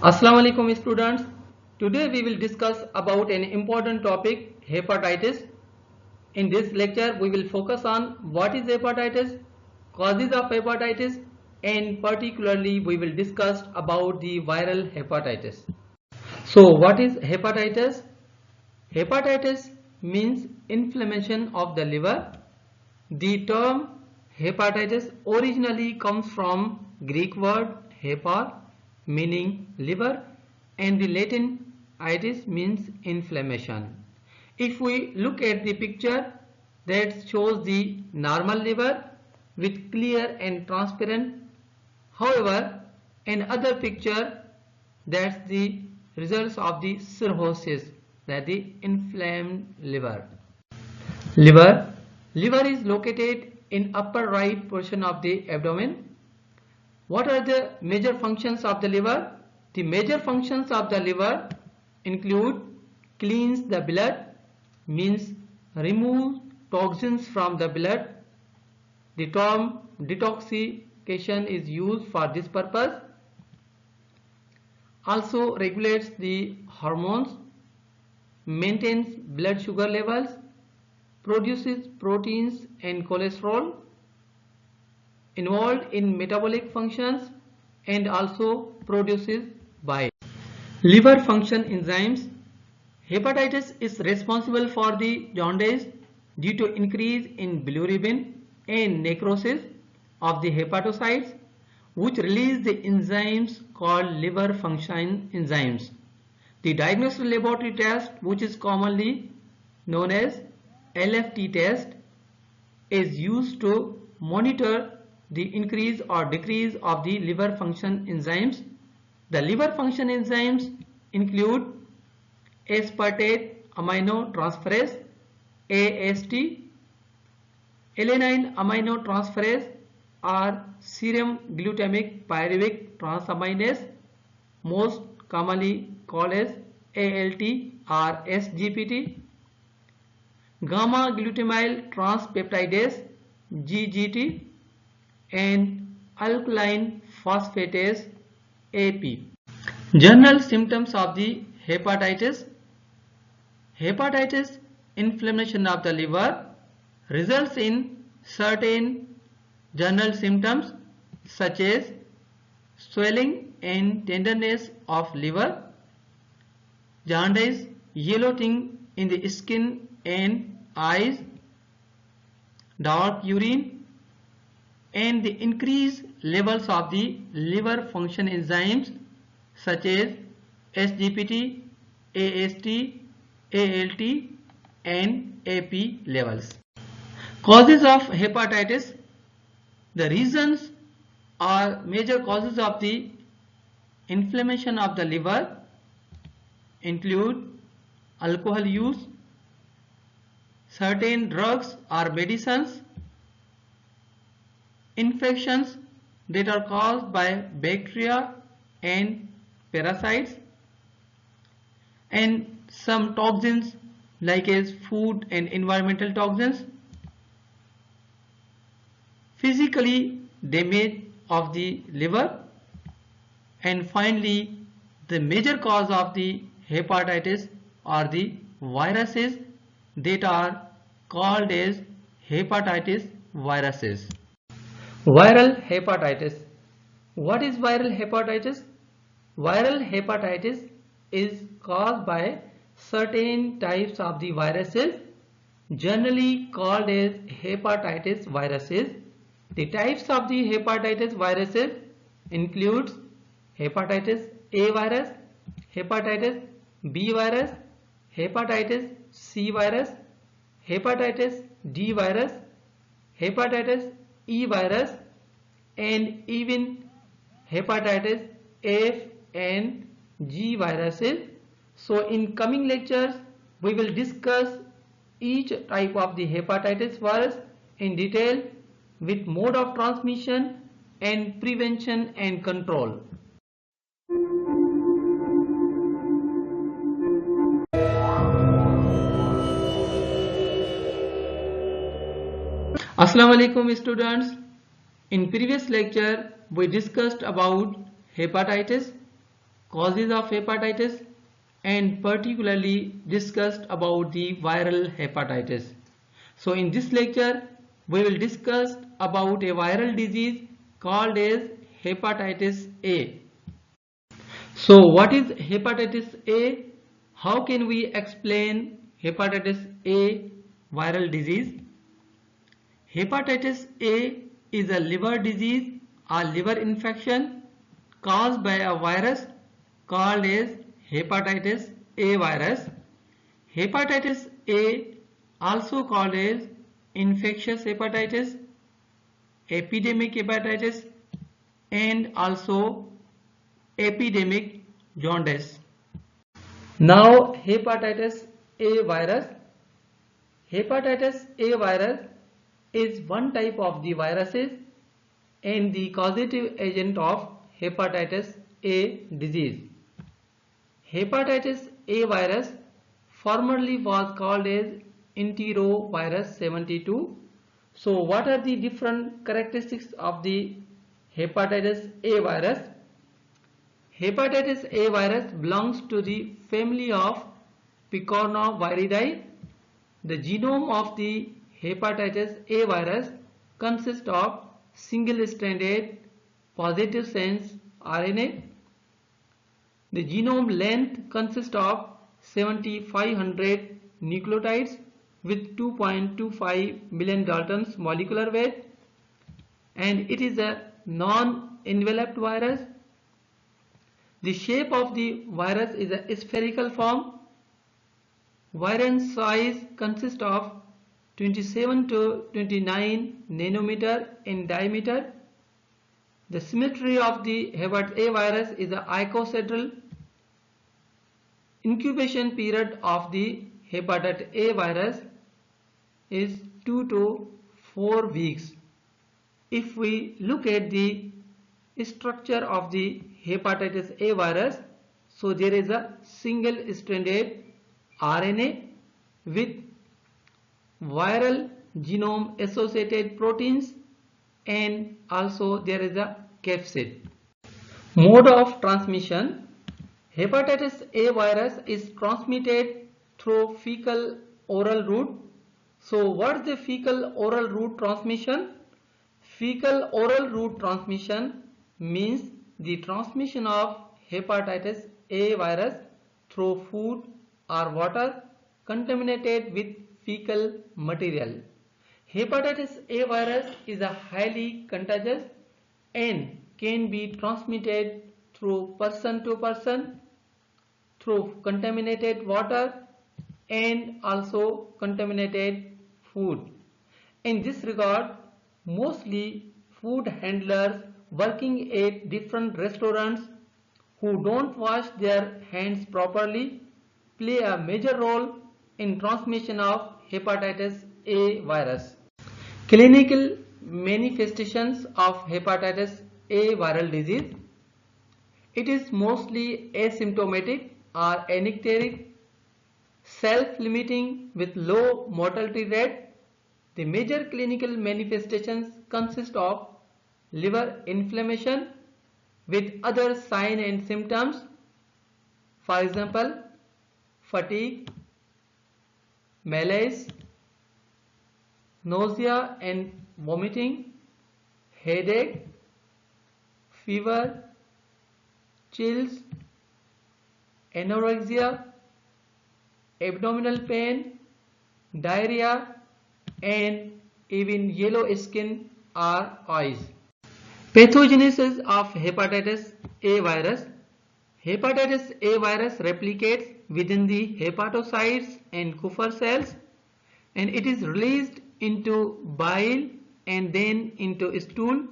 Assalamu alaikum students. Today we will discuss about an important topic, hepatitis. In this lecture we will focus on what is hepatitis, causes of hepatitis, and particularly we will discuss about the viral hepatitis. So what is hepatitis? Hepatitis means inflammation of the liver. The term hepatitis originally comes from Greek word hepar, meaning liver, and the Latin itis means inflammation. If we look at the picture that shows the normal liver with clear and transparent, however another picture that's the results of the cirrhosis, that the inflamed liver. Liver is located in upper right portion of the abdomen. What are the major functions of the liver? The major functions of the liver include cleanse the blood, means remove toxins from the blood. The term detoxification is used for this purpose. Also regulates the hormones, maintains blood sugar levels, produces proteins and cholesterol, involved in metabolic functions, and also produces bile. Liver function enzymes. Hepatitis is responsible for the jaundice due to increase in bilirubin and necrosis of the hepatocytes, which release the enzymes called liver function enzymes. The diagnostic laboratory test, which is commonly known as LFT test, is used to monitor the increase or decrease of the liver function enzymes. The liver function enzymes include aspartate aminotransferase AST, alanine aminotransferase or serum glutamic pyruvic transaminase, most commonly called as ALT or SGPT, gamma glutamyl transpeptidase GGT, and alkaline phosphatase AP. General symptoms of the hepatitis. Hepatitis inflammation of the liver results in certain general symptoms such as swelling and tenderness of liver, jaundice, yellowing in the skin and eyes, dark urine, and the increased levels of the liver function enzymes such as SGPT, AST, ALT, and AP levels. Causes of hepatitis. The reasons or major causes of the inflammation of the liver include alcohol use, certain drugs or medicines, infections that are caused by bacteria and parasites, and some toxins like as food and environmental toxins, physically damage of the liver, and finally the major cause of the hepatitis are the viruses that are called as hepatitis viruses. Viral hepatitis. What is viral hepatitis? Viral hepatitis is caused by certain types of the viruses, generally called as hepatitis viruses. The types of the hepatitis viruses includes hepatitis A virus, hepatitis B virus, hepatitis C virus, hepatitis D virus, hepatitis E virus, and even hepatitis F and G viruses. So in coming lectures we will discuss each type of the hepatitis virus in detail with mode of transmission and prevention and control. Assalamu alaikum students. In previous lecture we discussed about hepatitis, causes of hepatitis, and particularly discussed about the viral hepatitis. So in this lecture we will discuss about a viral disease called as hepatitis A. So what is hepatitis A? How can we explain hepatitis A viral disease? Hepatitis A is a liver disease or liver infection caused by a virus called as hepatitis A virus. Hepatitis A, also called as infectious hepatitis, epidemic hepatitis, and also epidemic jaundice. Now hepatitis A virus. Hepatitis A virus is one type of the viruses and the causative agent of hepatitis A disease. Hepatitis A virus formerly was called as enterovirus 72. So what are the different characteristics of the hepatitis A virus? Hepatitis A virus belongs to the family of Picornaviridae. The genome of the hepatitis A virus consists of single-stranded positive sense RNA. The genome length consists of 7500 nucleotides with 2.25 million Daltons molecular weight, and it is a non-enveloped virus. The shape of the virus is a spherical form. Virion size consists of 27 to 29 nanometer in diameter. The symmetry of the hepatitis A virus is a icosahedral. Incubation period of the hepatitis A virus is 2 to 4 weeks. If we look at the structure of the hepatitis A virus, so there is a single-stranded RNA with viral genome associated proteins, and also there is a capsid. Mode of transmission. Hepatitis A virus is transmitted through fecal oral route. So what is the fecal oral route transmission? Fecal oral route transmission means the transmission of hepatitis A virus through food or water contaminated with fecal material. Hepatitis A virus is a highly contagious and can be transmitted through person to person, through contaminated water, and also contaminated food. In this regard, mostly food handlers working at different restaurants who don't wash their hands properly play a major role in transmission of hepatitis A virus. Clinical manifestations of hepatitis A viral disease. It is mostly asymptomatic or anicteric, self-limiting with low mortality rate. The major clinical manifestations consist of liver inflammation with other signs and symptoms. For example, fatigue, malaise, nausea and vomiting, headache, fever, chills, anorexia, abdominal pain, diarrhea, and even yellow skin or eyes. Pathogenesis of hepatitis A virus. Hepatitis A virus replicates within the hepatocytes and Kupffer cells, and it is released into bile and then into stool.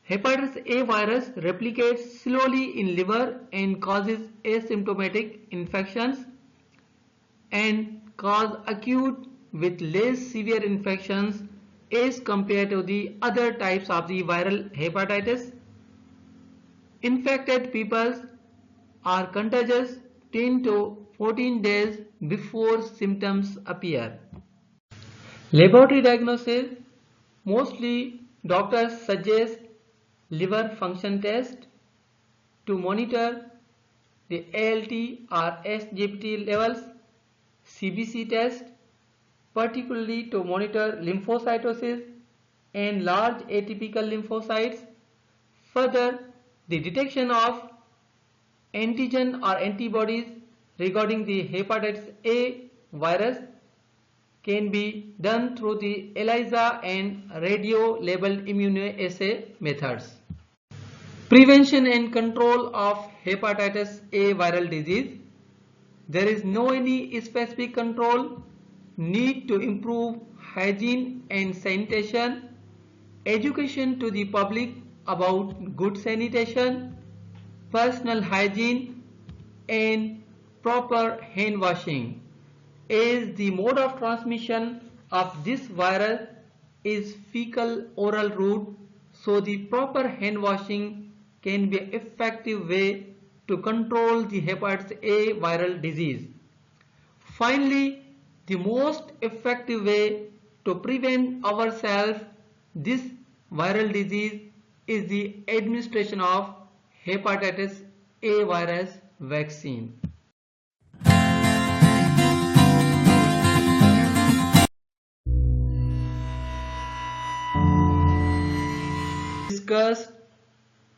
Hepatitis A virus replicates slowly in liver and causes asymptomatic infections and cause acute with less severe infections as compared to the other types of the viral hepatitis. Infected people are contagious 10 to 14 days before symptoms appear. Laboratory diagnosis. Mostly doctors suggest liver function test, to monitor the ALT or SGPT levels, CBC test, particularly to monitor lymphocytosis and large atypical lymphocytes. Further, the detection of antigen or antibodies regarding the hepatitis A virus can be done through the ELISA and radio-labeled immunoassay methods. Prevention and control of hepatitis A viral disease. There is no any specific control. Need to improve hygiene and sanitation. Education to the public about good sanitation, personal hygiene and proper hand washing, as the mode of transmission of this virus is fecal oral route, so the proper hand washing can be an effective way to control the hepatitis A viral disease. Finally, the most effective way to prevent ourselves this viral disease is the administration of hepatitis A virus vaccine. Discuss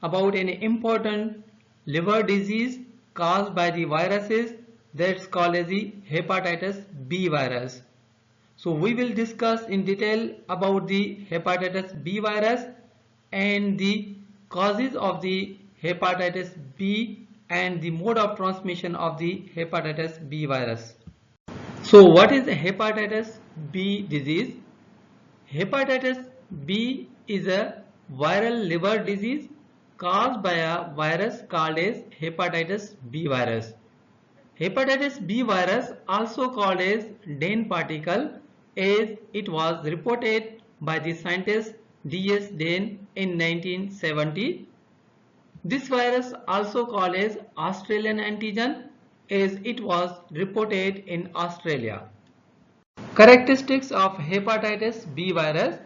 about an important liver disease caused by the viruses that's called as the hepatitis B virus. So we will discuss in detail about the hepatitis B virus and the causes of the hepatitis B and the mode of transmission of the hepatitis B virus. So what is hepatitis B disease? Hepatitis B is a viral liver disease caused by a virus called as hepatitis B virus. Hepatitis B virus, also called as Den particle, as it was reported by the scientist D.S. Den in 1970. This virus, also called as Australian antigen, as it was reported in Australia. Characteristics of hepatitis B virus.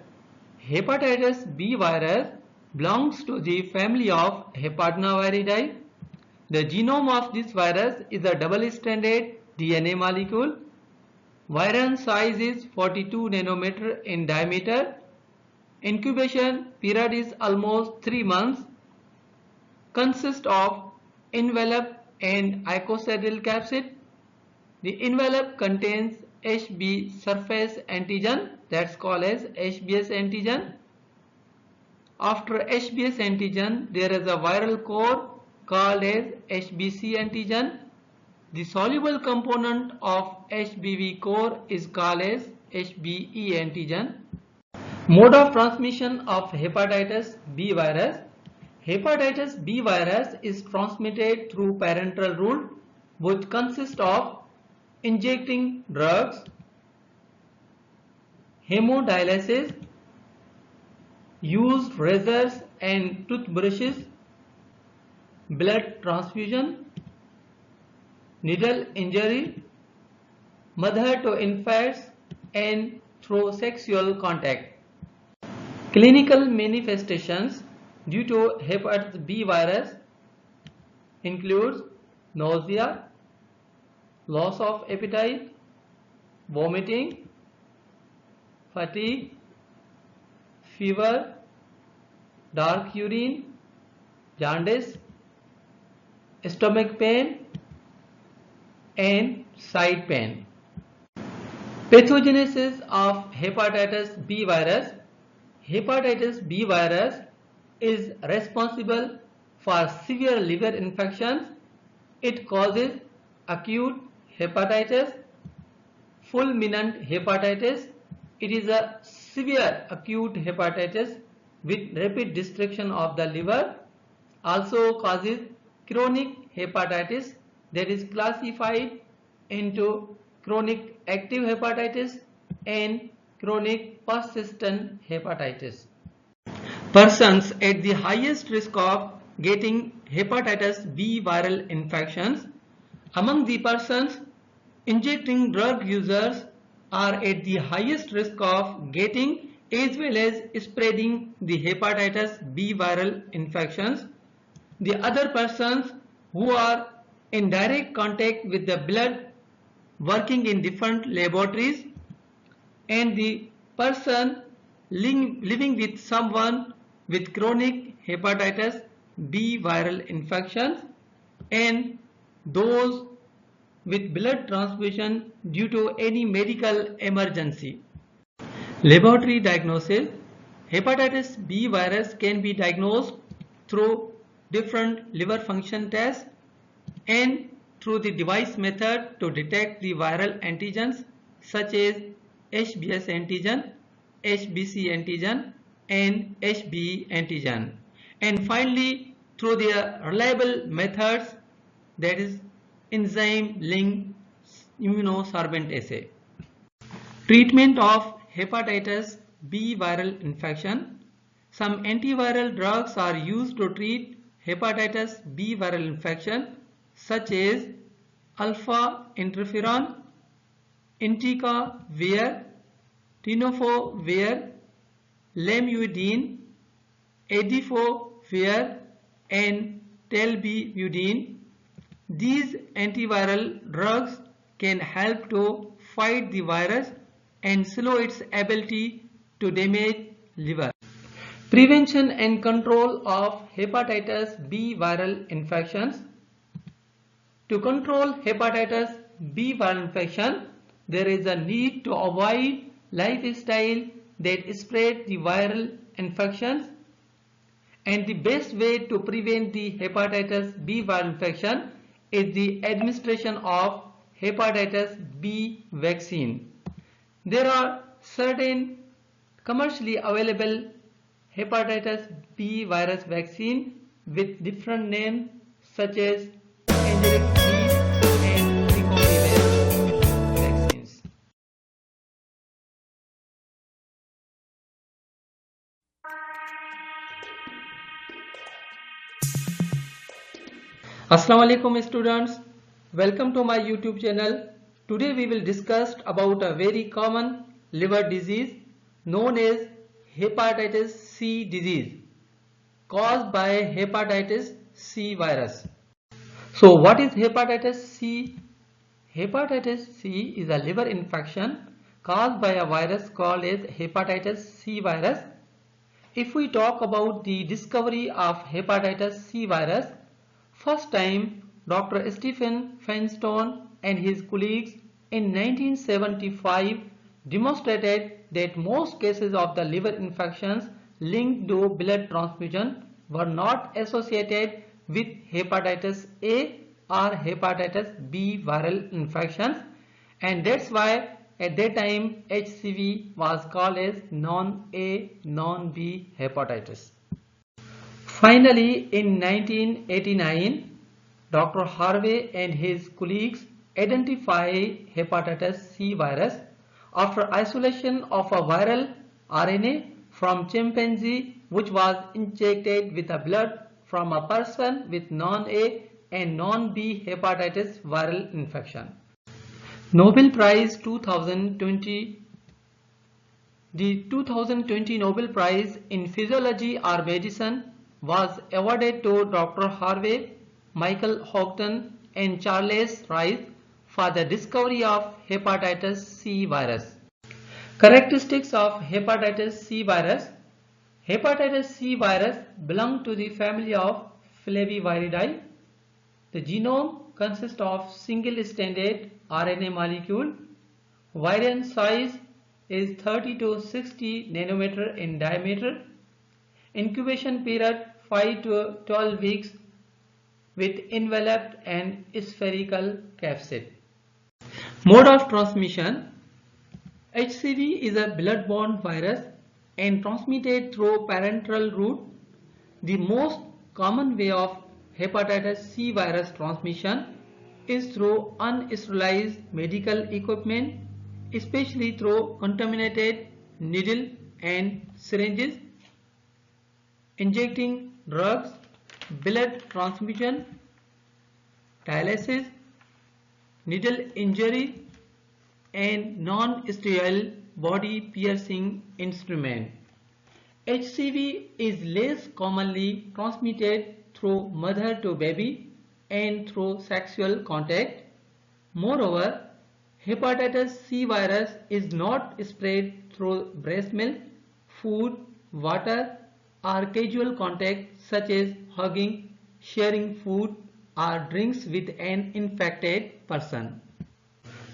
Hepatitis B virus belongs to the family of Hepatnaviridae. The genome of this virus is a double-stranded DNA molecule. Virion size is 42 nanometer in diameter. Incubation period is almost 3 months. Consists of envelope and icosahedral capsid. The envelope contains HB surface antigen, that's called as HBs antigen. After HBs antigen, there is a viral core called as HBC antigen. The soluble component of HBV core is called as HBe antigen. Mode of transmission of hepatitis B virus. Hepatitis B virus is transmitted through parenteral route, which consists of injecting drugs, hemodialysis, used razors and toothbrushes, blood transfusion, needle injury, mother to infants, and through sexual contact. Clinical manifestations due to hepatitis B virus includes nausea, loss of appetite, vomiting, fatigue, fever, dark urine, jaundice, stomach pain, and side pain. Pathogenesis of hepatitis B virus. Hepatitis B virus is responsible for severe liver infections. It causes acute hepatitis, fulminant hepatitis. It is a severe acute hepatitis with rapid destruction of the liver. Also causes chronic hepatitis, that is classified into chronic active hepatitis and chronic persistent hepatitis. Persons at the highest risk of getting hepatitis B viral infections. Among the persons, injecting drug users are at the highest risk of getting as well as spreading the hepatitis B viral infections. the other persons who are in direct contact with the blood working in different laboratories, and the person living with someone with chronic hepatitis B viral infections, and those with blood transfusion due to any medical emergency. Laboratory diagnosis. Hepatitis B virus can be diagnosed through different liver function tests and through the device method to detect the viral antigens such as HBs antigen, HBC antigen and HBe antigen, and finally through the reliable methods, that is enzyme linked immunosorbent assay. Treatment of hepatitis B viral infection. Some antiviral drugs are used to treat hepatitis B viral infection such as alpha interferon, entecavir, tenofovir, lamivudine, adifovir and telbudine. These antiviral drugs can help to fight the virus and slow its ability to damage liver. Prevention and control of hepatitis B viral infections. To control hepatitis B viral infection, there is a need to avoid lifestyle that spread the viral infections, and the best way to prevent the hepatitis B viral infection is the administration of hepatitis B vaccine. There are certain commercially available hepatitis B virus vaccine with different names such as Engerix B and Ricovirus vaccines. Assalamu alaikum students, welcome to my YouTube channel. Today we will discuss about a very common liver disease known as hepatitis C disease caused by hepatitis C virus. So what is hepatitis C? Hepatitis C is a liver infection caused by a virus called as hepatitis C virus. If we talk about the discovery of hepatitis C virus, first time Dr. Stephen Feinstein and his colleagues in 1975 demonstrated that most cases of the liver infections linked to blood transfusion were not associated with hepatitis A or hepatitis B viral infections, and that's why at that time HCV was called as non-A, non-B hepatitis. Finally, in 1989, Dr. Harvey and his colleagues identified hepatitis C virus after isolation of a viral RNA from chimpanzee which was injected with the blood from a person with non-A and non-B hepatitis viral infection. Nobel Prize 2020. The 2020 Nobel Prize in Physiology or Medicine was awarded to Dr. Harvey, Michael Houghton and Charles Rice for the discovery of hepatitis C virus. Characteristics of hepatitis C virus. Hepatitis C virus belongs to the family of Flaviviridae. The genome consists of single-stranded RNA molecule. Virion size is 30 to 60 nanometer in diameter. Incubation period 5 to 12 weeks with enveloped and spherical capsid. Mode of transmission. HCV is a blood-borne virus and transmitted through parenteral route. The most common way of hepatitis C virus transmission is through unsterilized medical equipment, especially through contaminated needle and syringes, injecting drugs, blood transfusion, dialysis, needle injury, and non-sterile body piercing instrument. HCV is less commonly transmitted through mother to baby and through sexual contact. Moreover, hepatitis C virus is not spread through breast milk, food, water or casual contact such as hugging, sharing food or drinks with an infected person.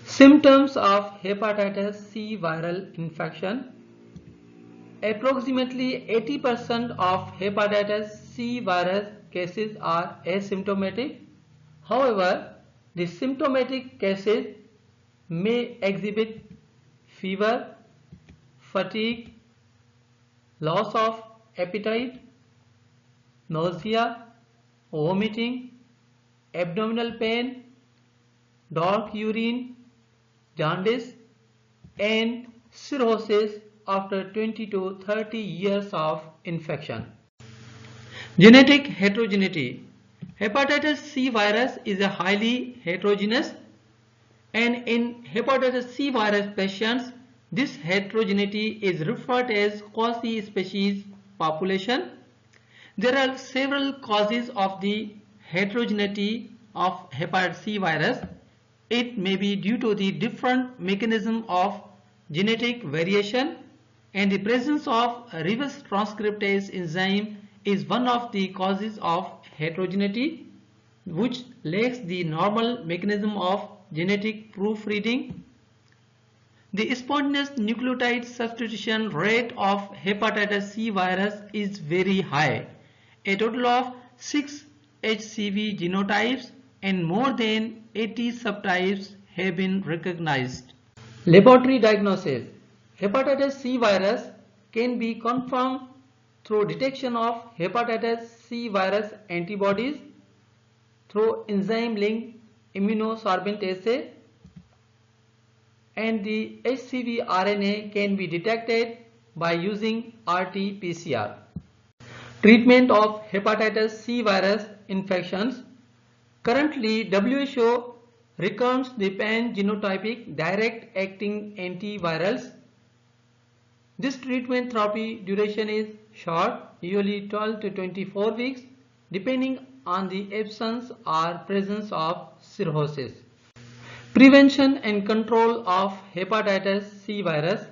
Symptoms of hepatitis C viral infection. Approximately 80% of hepatitis C virus cases are asymptomatic. However, the symptomatic cases may exhibit fever, fatigue, loss of appetite, nausea, vomiting, abdominal pain, dark urine, jaundice, and cirrhosis after 20 to 30 years of infection. Genetic heterogeneity. Hepatitis C virus is a highly heterogeneous, and in hepatitis C virus patients, this heterogeneity is referred as quasi-species population. There are several causes of the heterogeneity of hepatitis C virus. It may be due to the different mechanism of genetic variation, and the presence of reverse transcriptase enzyme is one of the causes of heterogeneity, which lacks the normal mechanism of genetic proofreading. The spontaneous nucleotide substitution rate of hepatitis C virus is very high. A total of 6 HCV genotypes and more than 80 subtypes have been recognized. Laboratory diagnosis. Hepatitis C virus can be confirmed through detection of hepatitis C virus antibodies through enzyme-linked immunosorbent assay, and the HCV RNA can be detected by using RT-PCR. Treatment of hepatitis C virus infections. Currently, WHO recommends the pan-genotypic direct-acting antivirals. This treatment therapy duration is short, usually 12 to 24 weeks, depending on the absence or presence of cirrhosis. Prevention and control of hepatitis C virus.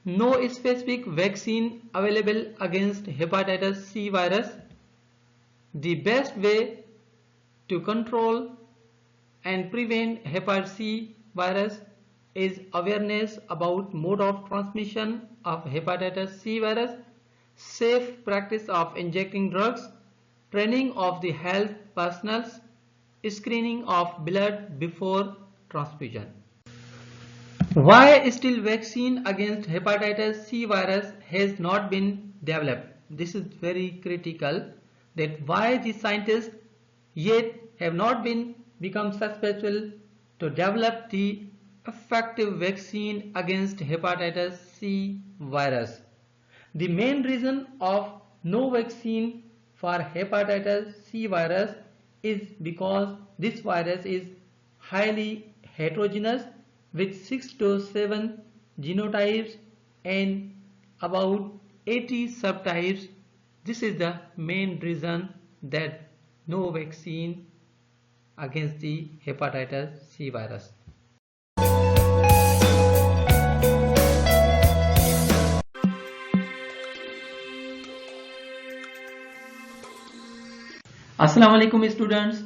No specific vaccine available against hepatitis C virus. The best way to control and prevent hepatitis C virus is awareness about mode of transmission of hepatitis C virus, safe practice of injecting drugs, training of the health personnel, screening of blood before transfusion. Why still vaccine against hepatitis C virus has not been developed? This is very critical, that why the scientists yet have not become successful to develop the effective vaccine against hepatitis C virus. The main reason of no vaccine for hepatitis C virus is because this virus is highly heterogeneous with 6 to 7 genotypes and about 80 subtypes. This is the main reason that no vaccine against the hepatitis C virus. Assalamu alaikum students,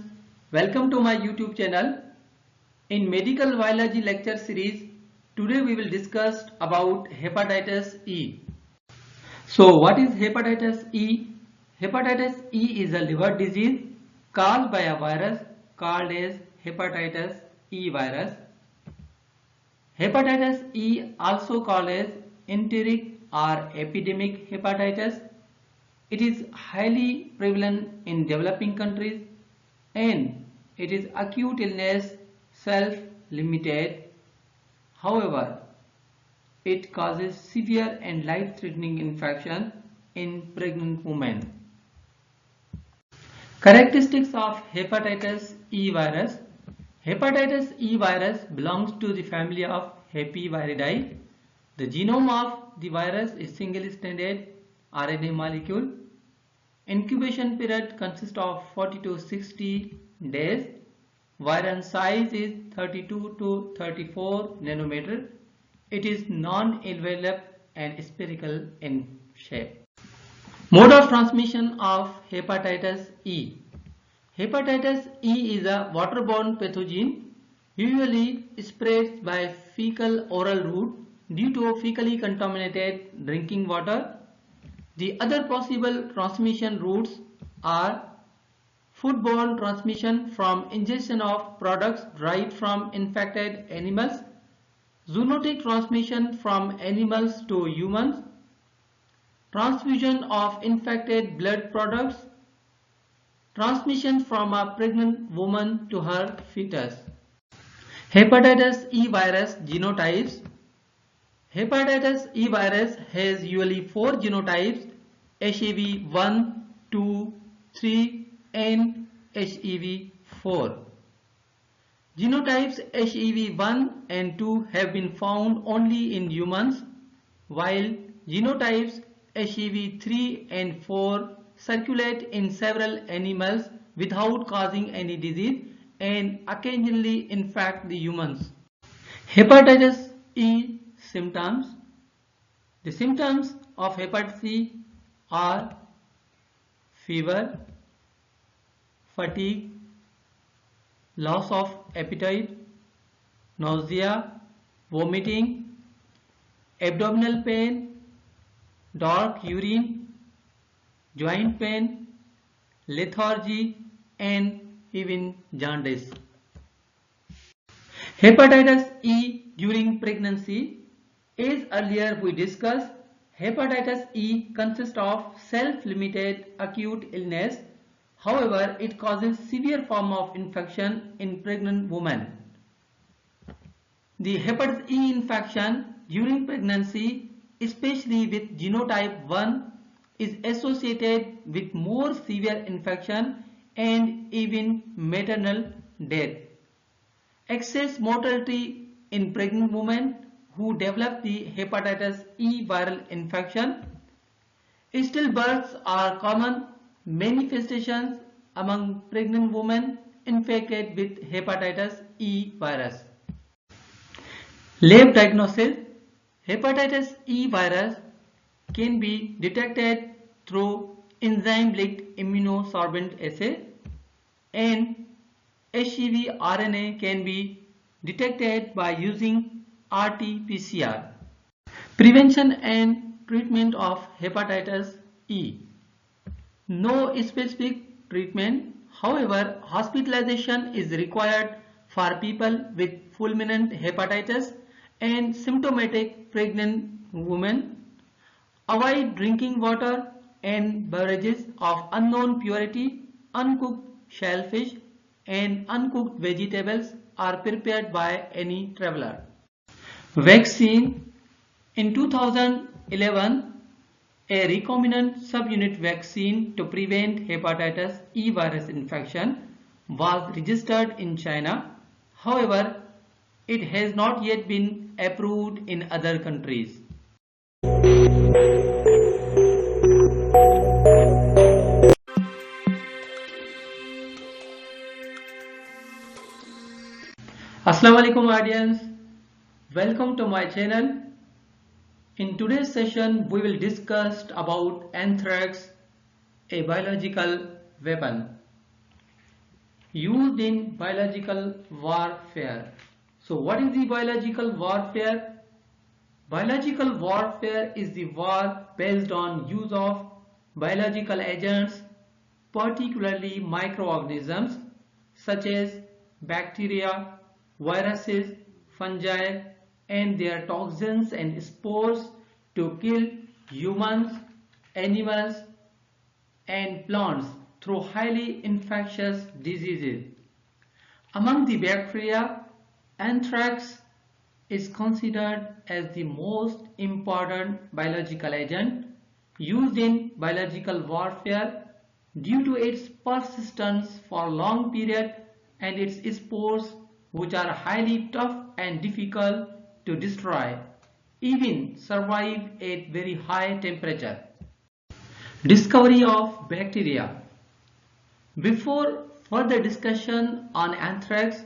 welcome to my YouTube channel. In medical biology lecture series, today we will discuss about hepatitis E. So what is hepatitis E? Hepatitis E is a liver disease caused by a virus called as hepatitis E virus. Hepatitis E, also called as enteric or epidemic hepatitis, it is highly prevalent in developing countries and it is acute illness, self-limited. However, it causes severe and life-threatening infection in pregnant women. Characteristics of hepatitis E virus. Hepatitis E virus belongs to the family of Hepiviridae. The genome of the virus is single-stranded RNA molecule, Incubation period consists of 40 to 60 days. Virion size is 32 to 34 nanometer. It is non-enveloped and spherical in shape. Mode of transmission of hepatitis E. Hepatitis E is a waterborne pathogen, usually spreads by fecal oral route due to fecally contaminated drinking water. The other possible transmission routes are foodborne transmission from ingestion of products derived from infected animals, zoonotic transmission from animals to humans, transfusion of infected blood products, transmission from a pregnant woman to her fetus. Hepatitis E virus genotypes. Hepatitis E virus has usually 4 genotypes: HEV 1, 2, 3 and HEV4. Genotypes HEV 1 and 2 have been found only in humans, while genotypes HEV 3 and 4 circulate in several animals without causing any disease and occasionally infect the humans. Hepatitis E symptoms. The symptoms of hepatitis E are fever, fatigue, loss of appetite, nausea, vomiting, abdominal pain, dark urine, joint pain, lethargy and even jaundice. Hepatitis E during pregnancy. As earlier we discussed, hepatitis E consists of self-limited acute illness. However, it causes severe form of infection in pregnant women. The hepatitis E infection during pregnancy, especially with genotype 1, is associated with more severe infection and even maternal death. Excess mortality in pregnant women who develop the hepatitis E viral infection. Stillbirths are common manifestations among pregnant women infected with hepatitis E virus. Lab diagnosis. Hepatitis E virus can be detected through enzyme-linked immunosorbent assay, and HEV RNA can be detected by using RT-PCR. Prevention and treatment of hepatitis E. No specific treatment. However, hospitalization is required for people with fulminant hepatitis and symptomatic pregnant women. Avoid drinking water and beverages of unknown purity. Uncooked shellfish and uncooked vegetables are prepared by any traveler. Vaccine. In 2011, a recombinant subunit vaccine to prevent hepatitis E virus infection was registered in China. However, it has not yet been approved in other countries. Assalamu alaikum audience, welcome to my channel. In today's session we will discuss about anthrax, a biological weapon used in biological warfare. So what is the biological warfare? Biological warfare is the war based on use of biological agents, particularly microorganisms such as bacteria, viruses, fungi and their toxins and spores to kill humans, animals and plants through highly infectious diseases. Among the bacteria, anthrax is considered as the most important biological agent used in biological warfare due to its persistence for a long period and its spores, which are highly tough and difficult to destroy, even survive at very high temperature. Discovery of bacteria. Before further discussion on anthrax,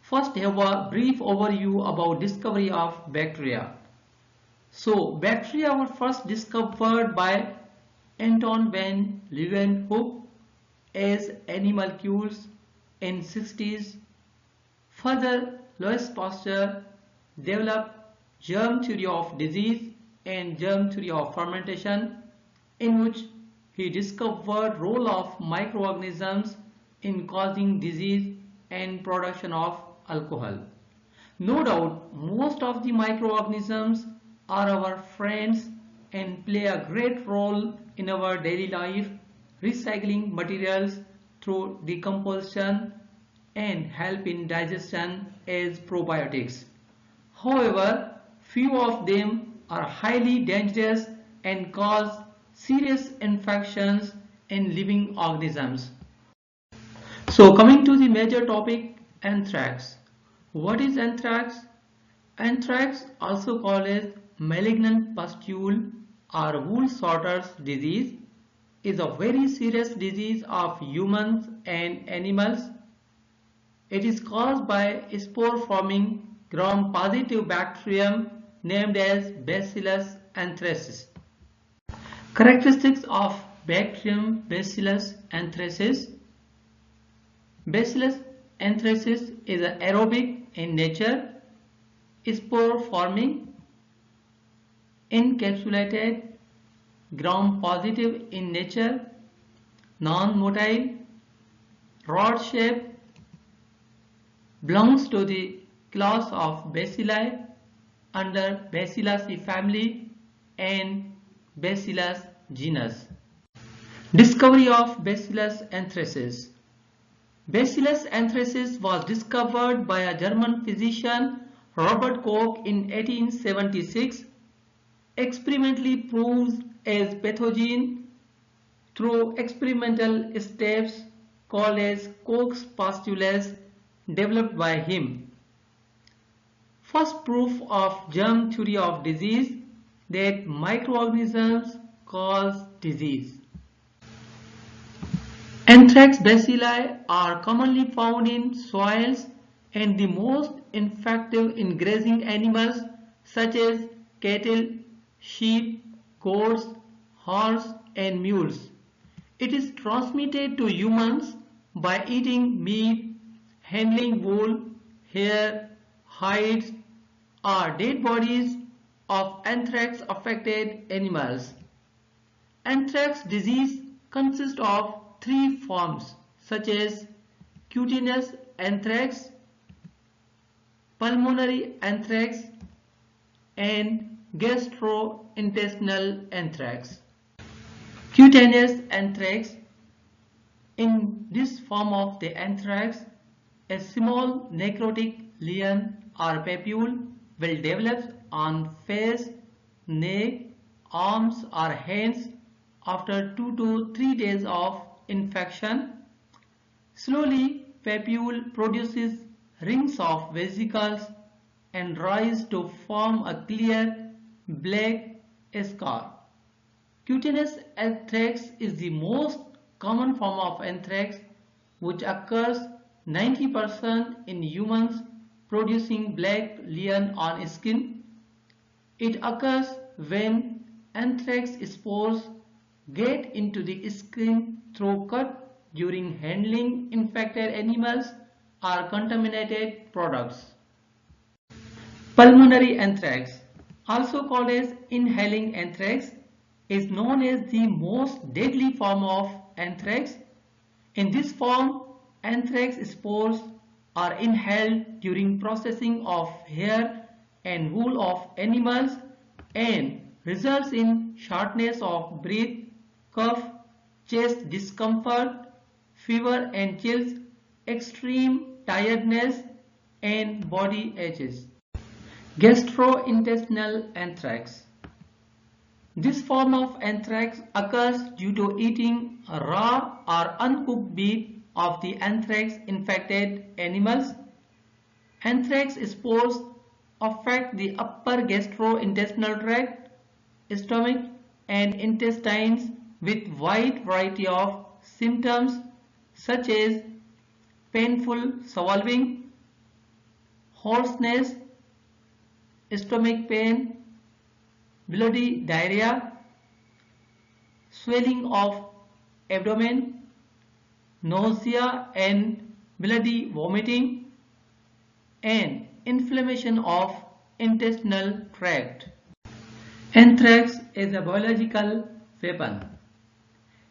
first have a brief overview about discovery of bacteria. So, bacteria were first discovered by Anton van Leeuwenhoek as animalcules in 60s. Further, Louis Pasteur developed germ theory of disease and germ theory of fermentation, in which he discovered role of microorganisms in causing disease and production of alcohol. No doubt, most of the microorganisms are our friends and play a great role in our daily life, recycling materials through decomposition and help in digestion as probiotics. However, few of them are highly dangerous and cause serious infections in living organisms. So coming to the major topic, anthrax. What is anthrax? Anthrax, also called as malignant pustule or wool sorter's disease, is a very serious disease of humans and animals. It is caused by spore-forming gram-positive bacterium named as Bacillus anthracis. Characteristics of bacterium Bacillus anthracis. Bacillus anthracis is aerobic in nature, spore-forming, encapsulated, gram-positive in nature, non-motile, rod-shaped, belongs to the class of Bacilli under Bacillaceae family and Bacillus genus. Discovery of Bacillus anthracis. Bacillus anthracis was discovered by a German physician, Robert Koch, in 1876. Experimentally proved as pathogen through experimental steps called as Koch's postulates developed by him. First proof of germ theory of disease, that microorganisms cause disease. Anthrax bacilli are commonly found in soils and the most infective in grazing animals such as cattle, sheep, goats, horses and mules. It is transmitted to humans by eating meat, handling wool, hair, hides or dead bodies of anthrax affected animals. Anthrax disease consists of three forms such as cutaneous anthrax, pulmonary anthrax and gastrointestinal anthrax. Cutaneous anthrax. In this form of the anthrax, a small necrotic lesion or papule will develop on face, neck, arms or hands after 2 to 3 days of infection. Slowly, papule produces rings of vesicles and rise to form a clear black scar. Cutaneous anthrax is the most common form of anthrax, which occurs 90% in humans, producing black lesion on skin. It occurs when anthrax spores get into the skin through cut during handling infected animals or contaminated products. Pulmonary anthrax, also called as inhaling anthrax, is known as the most deadly form of anthrax. In this form, anthrax spores are inhaled during processing of hair and wool of animals and results in shortness of breath, cough, chest discomfort, fever and chills, extreme tiredness and body aches. Gastrointestinal anthrax. This form of anthrax occurs due to eating raw or uncooked meat of the anthrax infected animals. Anthrax spores affect the upper gastrointestinal tract, stomach and intestines with wide variety of symptoms such as painful swallowing, hoarseness, stomach pain, bloody diarrhea, swelling of abdomen, nausea and bloody vomiting, and inflammation of intestinal tract. Anthrax is a biological weapon.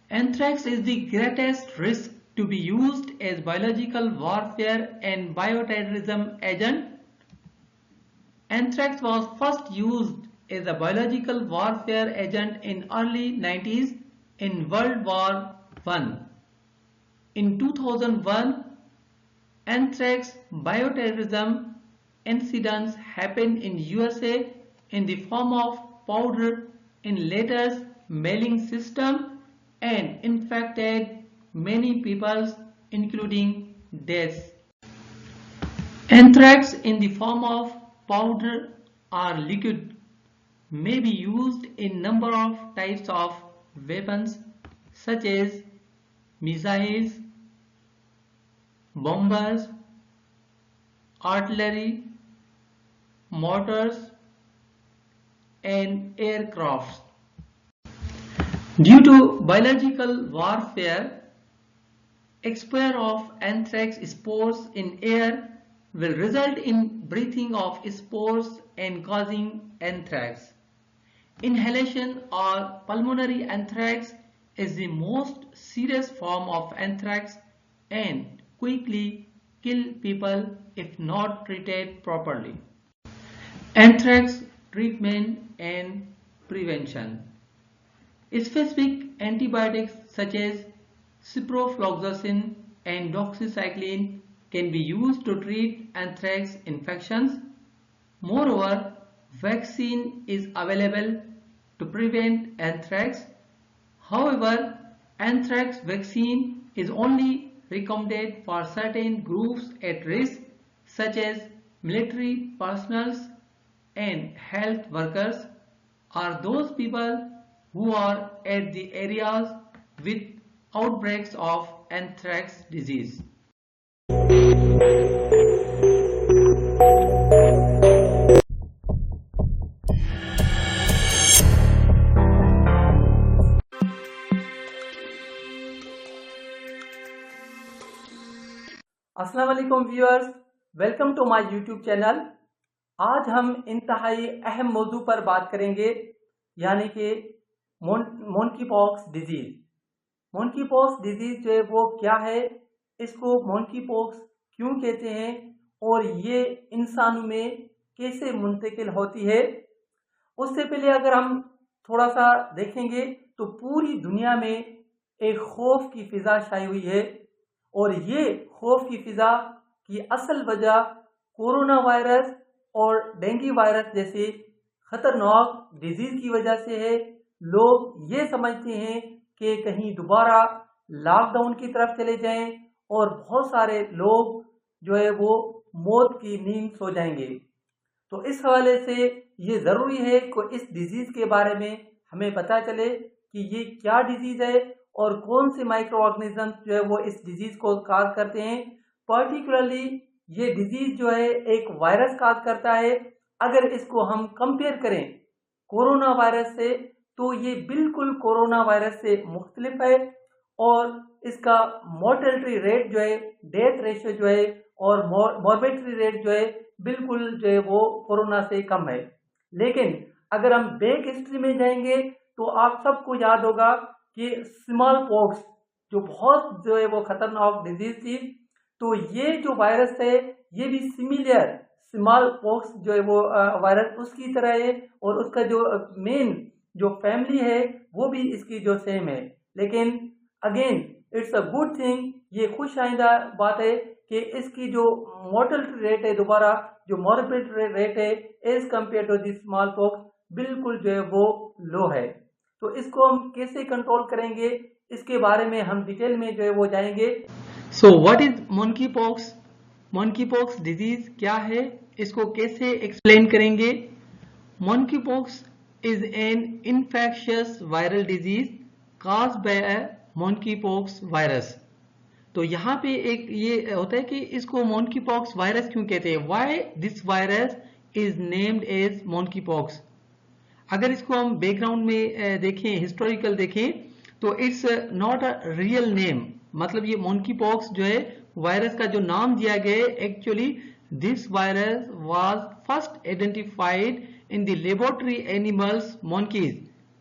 Anthrax is the greatest risk to be used as biological warfare and bioterrorism agent. Anthrax was first used as a biological warfare agent in early 90s in World War I. In 2001, anthrax bioterrorism incidents happened in USA in the form of powder in letters mailing system and infected many people, including deaths. Anthrax in the form of powder or liquid may be used in number of types of weapons such as missiles, bombers, artillery, mortars, and aircrafts. Due to biological warfare, exposure of anthrax spores in air will result in breathing of spores and causing anthrax. Inhalation or pulmonary anthrax is the most serious form of anthrax and quickly kill people if not treated properly. Anthrax treatment and prevention. Specific antibiotics such as ciprofloxacin and doxycycline can be used to treat anthrax infections. Moreover, vaccine is available to prevent anthrax. However, anthrax vaccine is only recommended for certain groups at risk such as military personnel and health workers, or those people who are at the areas with outbreaks of anthrax disease. अस्सलाम वालेकुम viewers, welcome to my YouTube channel. आज हम इंतहाई अहम मौजू पर बात करेंगे, यानी कि मोंकीपॉक्स डिजीज। मोंकीपॉक्स डिजीज जो है वो क्या है, इसको मोंकीपॉक्स क्यों कहते हैं और ये इंसानों में कैसे मुंतकिल होती है। उससे पहले अगर हम थोड़ा सा देखेंगे तो पूरी दुनिया में एक खौफ की फिजा छाई हुई है और ये खौफ की फिजा की असल वजह कोरोना वायरस और डेंगू वायरस जैसे खतरनाक डिजीज की वजह से है। लोग ये समझते हैं कि कहीं दोबारा लॉकडाउन की तरफ चले जाएं और बहुत सारे लोग जो है वो मौत की नींद सो जाएंगे। तो इस हवाले से ये ज़रूरी है कि इस डिजीज़ के बारे में हमें पता चले कि ये क्या डिजीज़ है और कौन से माइक्रो ऑर्गेनिज्म जो है वो इस डिजीज़ को काज करते हैं। पर्टिकुलरली ये डिजीज़ जो है एक वायरस काज करता है। अगर इसको हम कंपेयर करें कोरोना वायरस से तो ये बिल्कुल कोरोना वायरस से मुख्तलिफ है और इसका मोर्टेलिटी रेट जो है, डेथ रेशियो जो है और मॉर्बिडिटी रेट जो है बिल्कुल जो है वो कोरोना से कम है। लेकिन अगर हम बैक हिस्ट्री में जाएंगे तो आप सबको याद होगा कि स्मॉल पॉक्स जो बहुत जो है वो खतरनाक डिजीज थी, तो ये जो वायरस है ये भी सिमिलर स्मॉल पॉक्स जो है वो वायरस उसकी तरह है और उसका जो मेन जो फैमिली है वो भी इसकी जो सेम है। लेकिन again it's a good thing, ये खुश आइंदा बात है कि इसकी जो मोर्टेलिटी रेट है, दोबारा जो मॉर्बिडिटी रेट है as compared to the smallpox बिल्कुल जो है वो लो है। तो इसको हम कैसे कंट्रोल करेंगे इसके बारे में हम डिटेल में जो है वो जाएंगे। So what is monkeypox? Monkeypox disease क्या है, इसको कैसे एक्सप्लेन करेंगे। मोंकीपॉक्स is an infectious viral disease caused by a monkeypox virus. तो यहाँ पे एक ये होता है कि इसको monkeypox virus क्यों कहते हैं? Why this virus is named as monkeypox? अगर इसको हम बैकग्राउंड में देखें, हिस्टोरिकल देखें, तो it's not a real name. मतलब ये monkeypox जो है वायरस का जो नाम दिया गया है, actually this virus was first identified in the laboratory animals monkeys.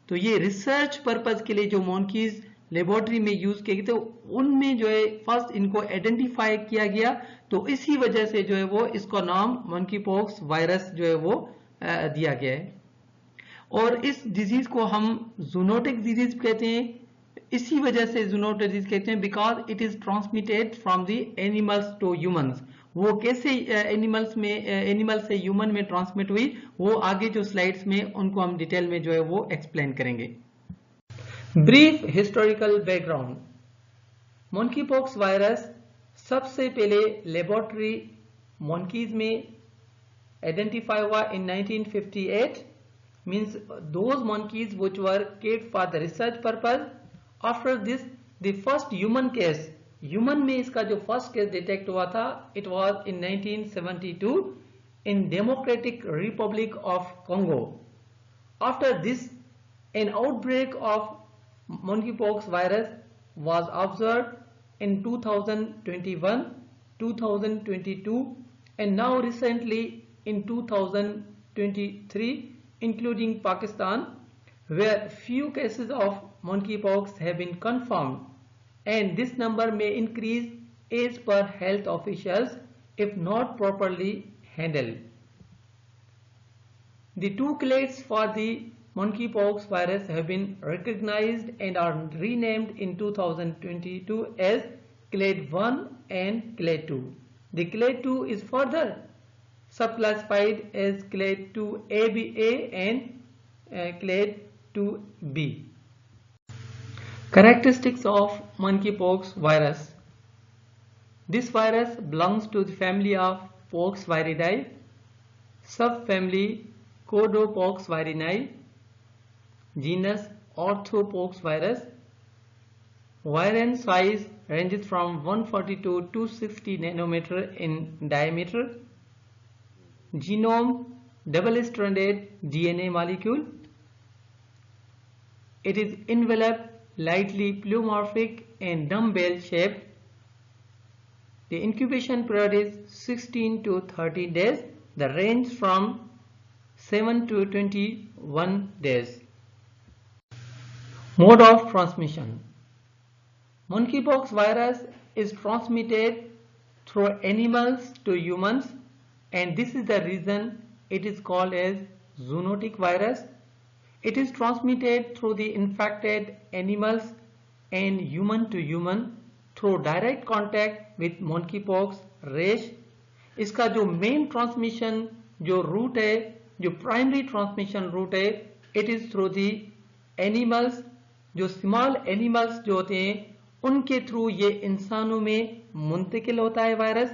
तो ये रिसर्च पर्पज के लिए जो monkeys लेबोरेटरी में यूज किए गए थे, उनमें जो है फर्स्ट इनको आइडेंटिफाई किया गया. तो इसी वजह से जो है वो इसका नाम monkeypox वायरस जो है वो दिया गया है. और इस डिजीज को हम जूनोटिक डिजीज कहते हैं. इसी वजह से जूनोटिक डिजीज कहते हैं because it is transmitted from the animals to humans. वो कैसे एनिमल से ह्यूमन में ट्रांसमिट हुई, वो आगे जो स्लाइड्स में उनको हम डिटेल में जो है वो एक्सप्लेन करेंगे. Brief historical background. monkeypox virus सबसे पहले लेबोरेटरी monkeys में आइडेंटिफाई हुआ इन 1958. means those monkeys which were kept for the research purpose. After this the first human case, human में इसका जो first case detect हुआ था, it was in 1972 in Democratic Republic of Congo. After this an outbreak of monkeypox virus was observed in 2021, 2022 and now recently in 2023, including Pakistan, where few cases of monkeypox have been confirmed, and this number may increase as per health officials if not properly handled. The two clades for the monkeypox virus have been recognized and are renamed in 2022 as clade 1 and clade 2. The clade 2 is further subclassified as clade 2ABA and clade 2B. Characteristics of monkeypox virus. This virus belongs to the family of Poxviridae, subfamily Codopoxvirinae, genus Orthopoxvirus. Virion size ranges from 140 to 260 nanometer in diameter. Genome double-stranded DNA molecule. It is enveloped lightly pleomorphic and dumbbell shaped. The incubation period is 16 to 30 days. The range from 7 to 21 days. Mode of transmission. Monkeypox virus is transmitted through animals to humans, and this is the reason it is called as zoonotic virus. It is transmitted through the infected animals and human to human through direct contact with monkeypox rash. इसका जो main transmission जो root है, जो primary transmission route है, it is through the animals. जो small animals जो होते हैं उनके थ्रू ये इंसानों में मुंतकिल होता है वायरस,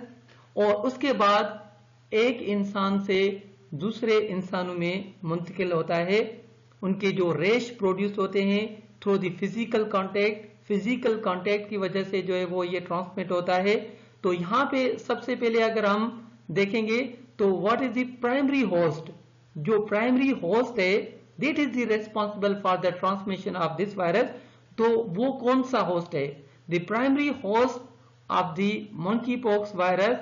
और उसके बाद एक इंसान से दूसरे इंसानों में मुंतकिल होता है. उनके जो रेश प्रोड्यूस होते हैं थ्रू द फिजिकल कांटेक्ट की वजह से जो है वो ये ट्रांसमिट होता है. तो यहाँ पे सबसे पहले अगर हम देखेंगे तो what is the primary host. जो प्राइमरी होस्ट है that is the responsible for the transmission of this virus. तो वो कौन सा होस्ट है? The primary host of the monkeypox virus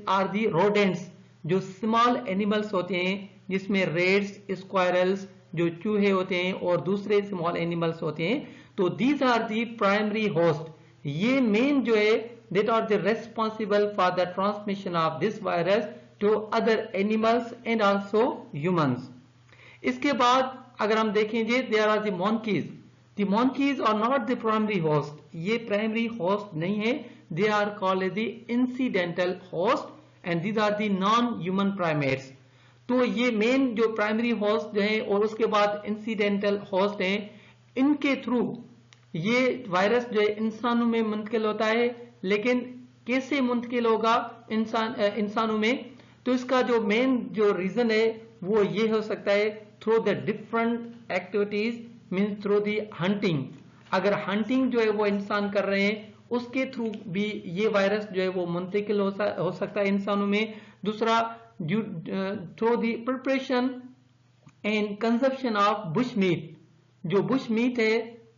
are the rodents, जो स्मॉल एनिमल्स होते हैं जिसमें रेड्स, स्क्वायरल्स, जो चूहे होते हैं और दूसरे स्मॉल एनिमल्स होते हैं. तो these are the primary host. ये मेन जो है that are the responsible for the transmission of this virus to other animals and also humans. इसके बाद अगर हम देखेंगे there are the monkeys. The monkeys are not the primary host. ये primary host नहीं है. They are called as the incidental host and these are the non human primates. तो ये मेन जो प्राइमरी होस्ट जो है और उसके बाद इंसिडेंटल होस्ट हैं, इनके थ्रू ये वायरस जो है इंसानों में मुंतकिल होता है. लेकिन कैसे मुंतकिल होगा इंसानों में? तो इसका जो मेन जो रीजन है वो ये हो सकता है through the different activities, means through the hunting. अगर हंटिंग जो है वो इंसान कर रहे हैं उसके थ्रू भी ये वायरस जो है वो मुंतकिल हो सकता है इंसानों में। दूसरा, through the preparation and consumption of bush meat, जो बुश मीट है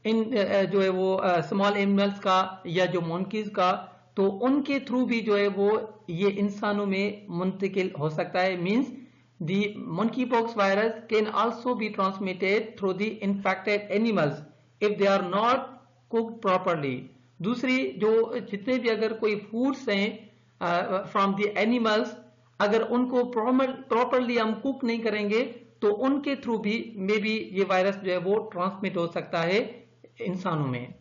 इन जो है वो स्मॉल एनिमल्स का या जो मंकीज का, तो उनके थ्रू भी जो है वो ये इंसानों में मुंतकिल हो सकता है। Means the monkeypox virus can also be transmitted through the infected animals if they are not cooked properly. दूसरी, जो जितने भी अगर कोई फूड्स हैं फ्रॉम द एनिमल्स, अगर उनको प्रॉपरली हम कुक नहीं करेंगे तो उनके थ्रू भी मे बी ये वायरस जो है वो ट्रांसमिट हो सकता है इंसानों में।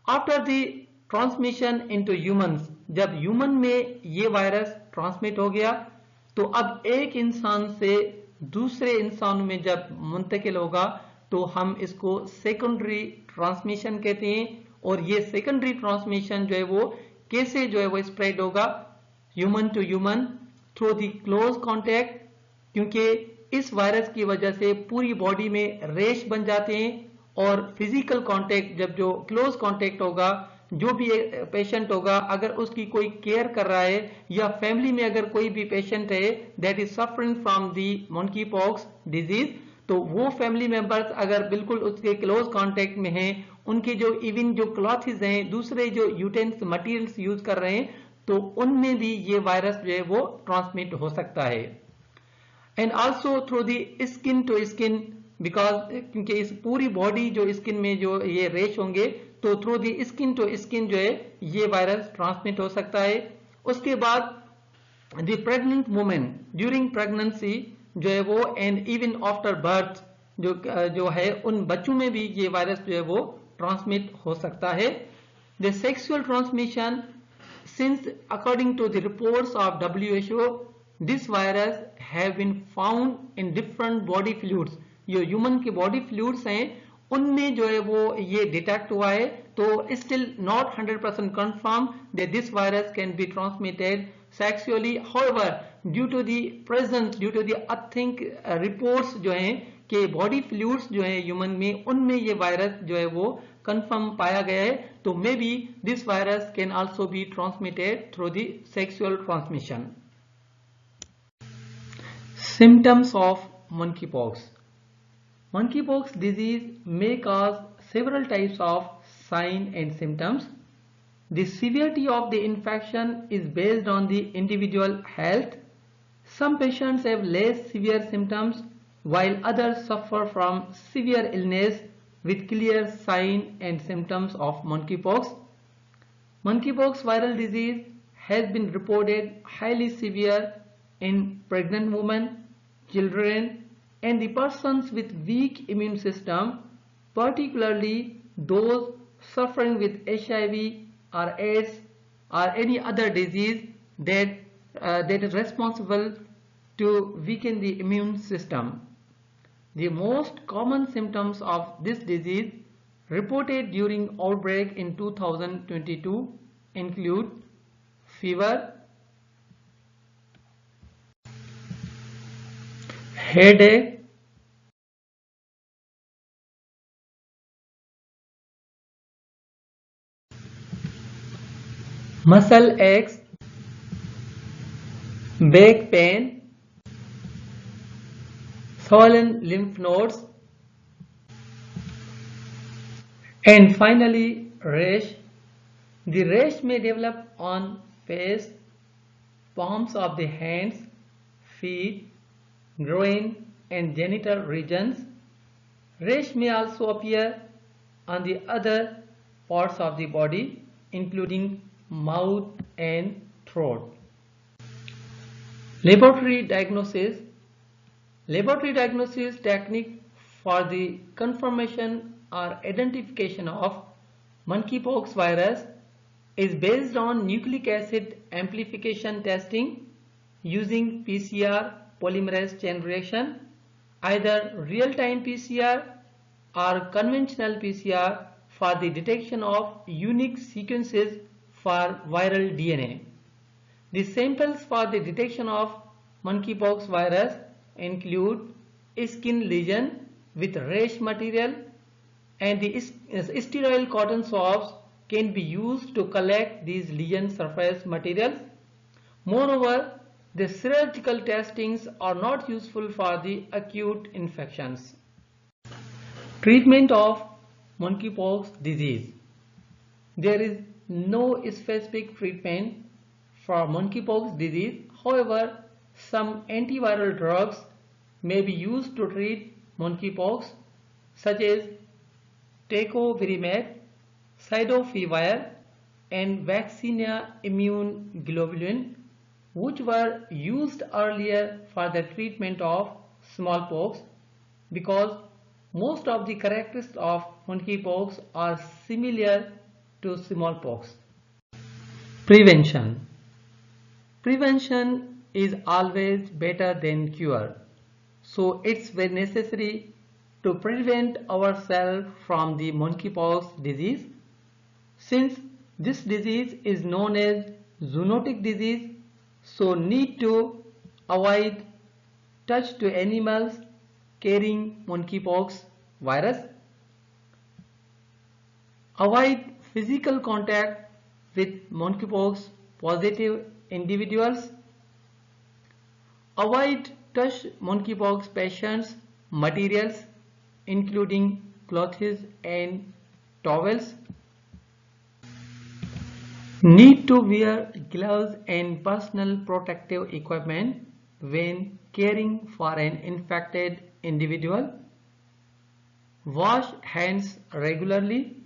After the transmission into humans, जब ह्यूमन में ये वायरस ट्रांसमिट हो गया तो अब एक इंसान से दूसरे इंसानों में जब मुंतकिल होगा तो हम इसको सेकेंडरी ट्रांसमिशन कहते हैं। और ये सेकेंडरी ट्रांसमिशन जो है वो कैसे जो है वो स्प्रेड होगा, human to human through the close contact, क्योंकि इस वायरस की वजह से पूरी बॉडी में रेश बन जाते हैं। और फिजिकल कांटेक्ट, जब जो क्लोज कांटेक्ट होगा, जो भी पेशेंट होगा अगर उसकी कोई केयर कर रहा है या फैमिली में अगर कोई भी पेशेंट है that is suffering from the monkey pox disease, तो वो फैमिली मेंबर्स अगर बिल्कुल उसके क्लोज कांटेक्ट में हैं, उनके जो इवन जो क्लॉथ्स हैं, दूसरे जो यूटेंस मटेरियल्स यूज कर रहे हैं, तो उनमें भी ये वायरस जो है वो ट्रांसमिट हो सकता है। And also through the skin to skin, because क्योंकि इस पूरी बॉडी जो स्किन में जो ये रेश होंगे, तो through the skin to skin जो है ये वायरस ट्रांसमिट हो सकता है। उसके बाद the pregnant women during pregnancy जो है वो एंड इवन आफ्टर बर्थ जो है उन बच्चों में भी ये वायरस जो है वो ट्रांसमिट हो सकता है। The sexual transmission, since according to the reports of WHO this virus have been found in different body fluids, जो ह्यूमन के बॉडी फ्लूइड्स हैं उनमें जो है वो ये डिटेक्ट हुआ है। तो still not 100% confirm that this virus can be transmitted sexually. However due to the authentic reports जो हैं कि बॉडी फ्लूइड्स जो हैं ह्यूमन में, उनमें ये वायरस जो है वो कंफर्म पाया गया है, तो may be this virus can also be transmitted through the sexual transmission. Symptoms of monkeypox. Monkeypox disease may cause several types of signs and symptoms. The severity of the infection is based on the individual health. Some patients have less severe symptoms while others suffer from severe illness with clear signs and symptoms of monkeypox. Monkeypox viral disease has been reported highly severe in pregnant women, children, and the persons with weak immune system, particularly those suffering with HIV or AIDS or any other disease that is responsible to weaken the immune system. The most common symptoms of this disease reported during outbreak in 2022 include fever, headache, muscle aches, back pain, swollen lymph nodes, and finally rash. The rash may develop on face, palms of the hands, feet, groin and genital regions. Rash may also appear on the other parts of the body including mouth and throat. Laboratory diagnosis. Laboratory diagnosis technique for the confirmation or identification of monkeypox virus is based on nucleic acid amplification testing using PCR polymerase chain reaction, either real-time PCR or conventional PCR for the detection of unique sequences for viral DNA. The samples for the detection of monkeypox virus include skin lesion with rash material and the sterile cotton swabs can be used to collect these lesion surface materials. Moreover, the serological testings are not useful for the acute infections. Treatment of monkeypox disease. There is no specific treatment for monkeypox disease. However, some antiviral drugs may be used to treat monkeypox, such as tecovirimat, cidofovir, and vaccinia immune globulin, which were used earlier for the treatment of smallpox, because most of the characteristics of monkeypox are similar to smallpox. Prevention. Prevention is always better than cure. So it's very necessary to prevent ourselves from the monkeypox disease. Since this disease is known as zoonotic disease, so need to avoid touch to animals carrying monkeypox virus. Avoid physical contact with monkeypox positive individuals. Avoid touch monkeypox patients materials including clothes and towels. Need to wear gloves and personal protective equipment when caring for an infected individual. Wash hands regularly.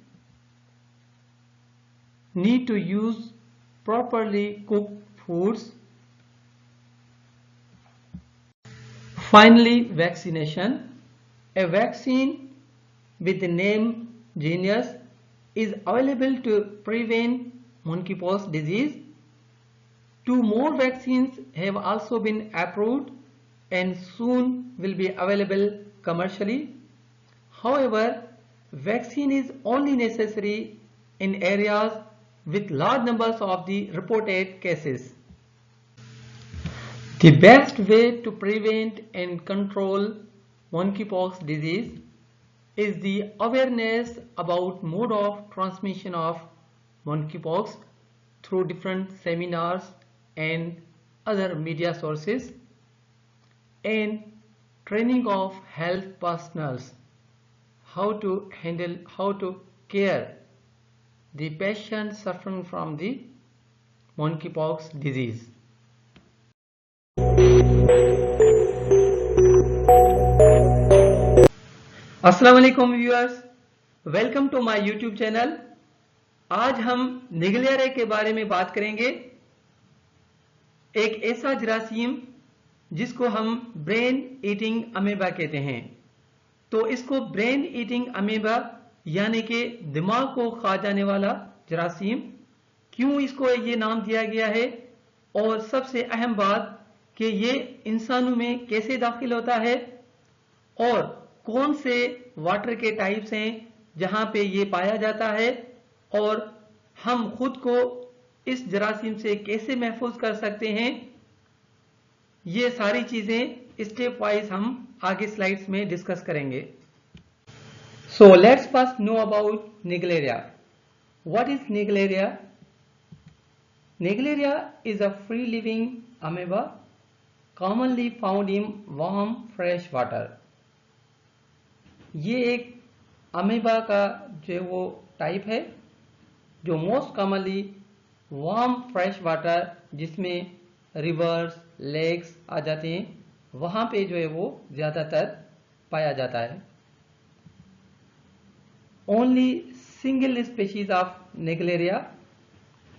Need to use properly cooked foods. Finally, vaccination. A vaccine with the name Jynneos is available to prevent monkeypox disease. 2 more vaccines have also been approved and soon will be available commercially. However, vaccine is only necessary in areas with large numbers of the reported cases. The best way to prevent and control monkeypox disease is the awareness about mode of transmission of monkeypox through different seminars and other media sources, and training of health personnels how to care the patient suffering from the monkeypox disease. अस्सलाम वालेकुम viewers, welcome to my YouTube channel. आज हम Naegleria के बारे में बात करेंगे, एक ऐसा जरासीम जिसको हम ब्रेन ईटिंग अमीबा कहते हैं। तो इसको ब्रेन ईटिंग अमीबा यानी कि दिमाग को खा जाने वाला जरासीम, क्यों इसको ये नाम दिया गया है, और सबसे अहम बात कि ये इंसानों में कैसे दाखिल होता है और कौन से वाटर के टाइप्स हैं जहां पे ये पाया जाता है, और हम खुद को इस जरासीम से कैसे महफूज कर सकते हैं, ये सारी चीजें स्टेप वाइज हम आगे स्लाइड्स में डिस्कस करेंगे। So let's first know about Naegleria. What is Naegleria? Naegleria is a free living amoeba commonly found in warm fresh water. ये एक अमीबा का जो वो टाइप है जो most commonly warm fresh water, जिसमें रिवर्स लेक्स आ जाते हैं, वहां पे जो है वो ज्यादातर पाया जाता है। Only single species of Naegleria,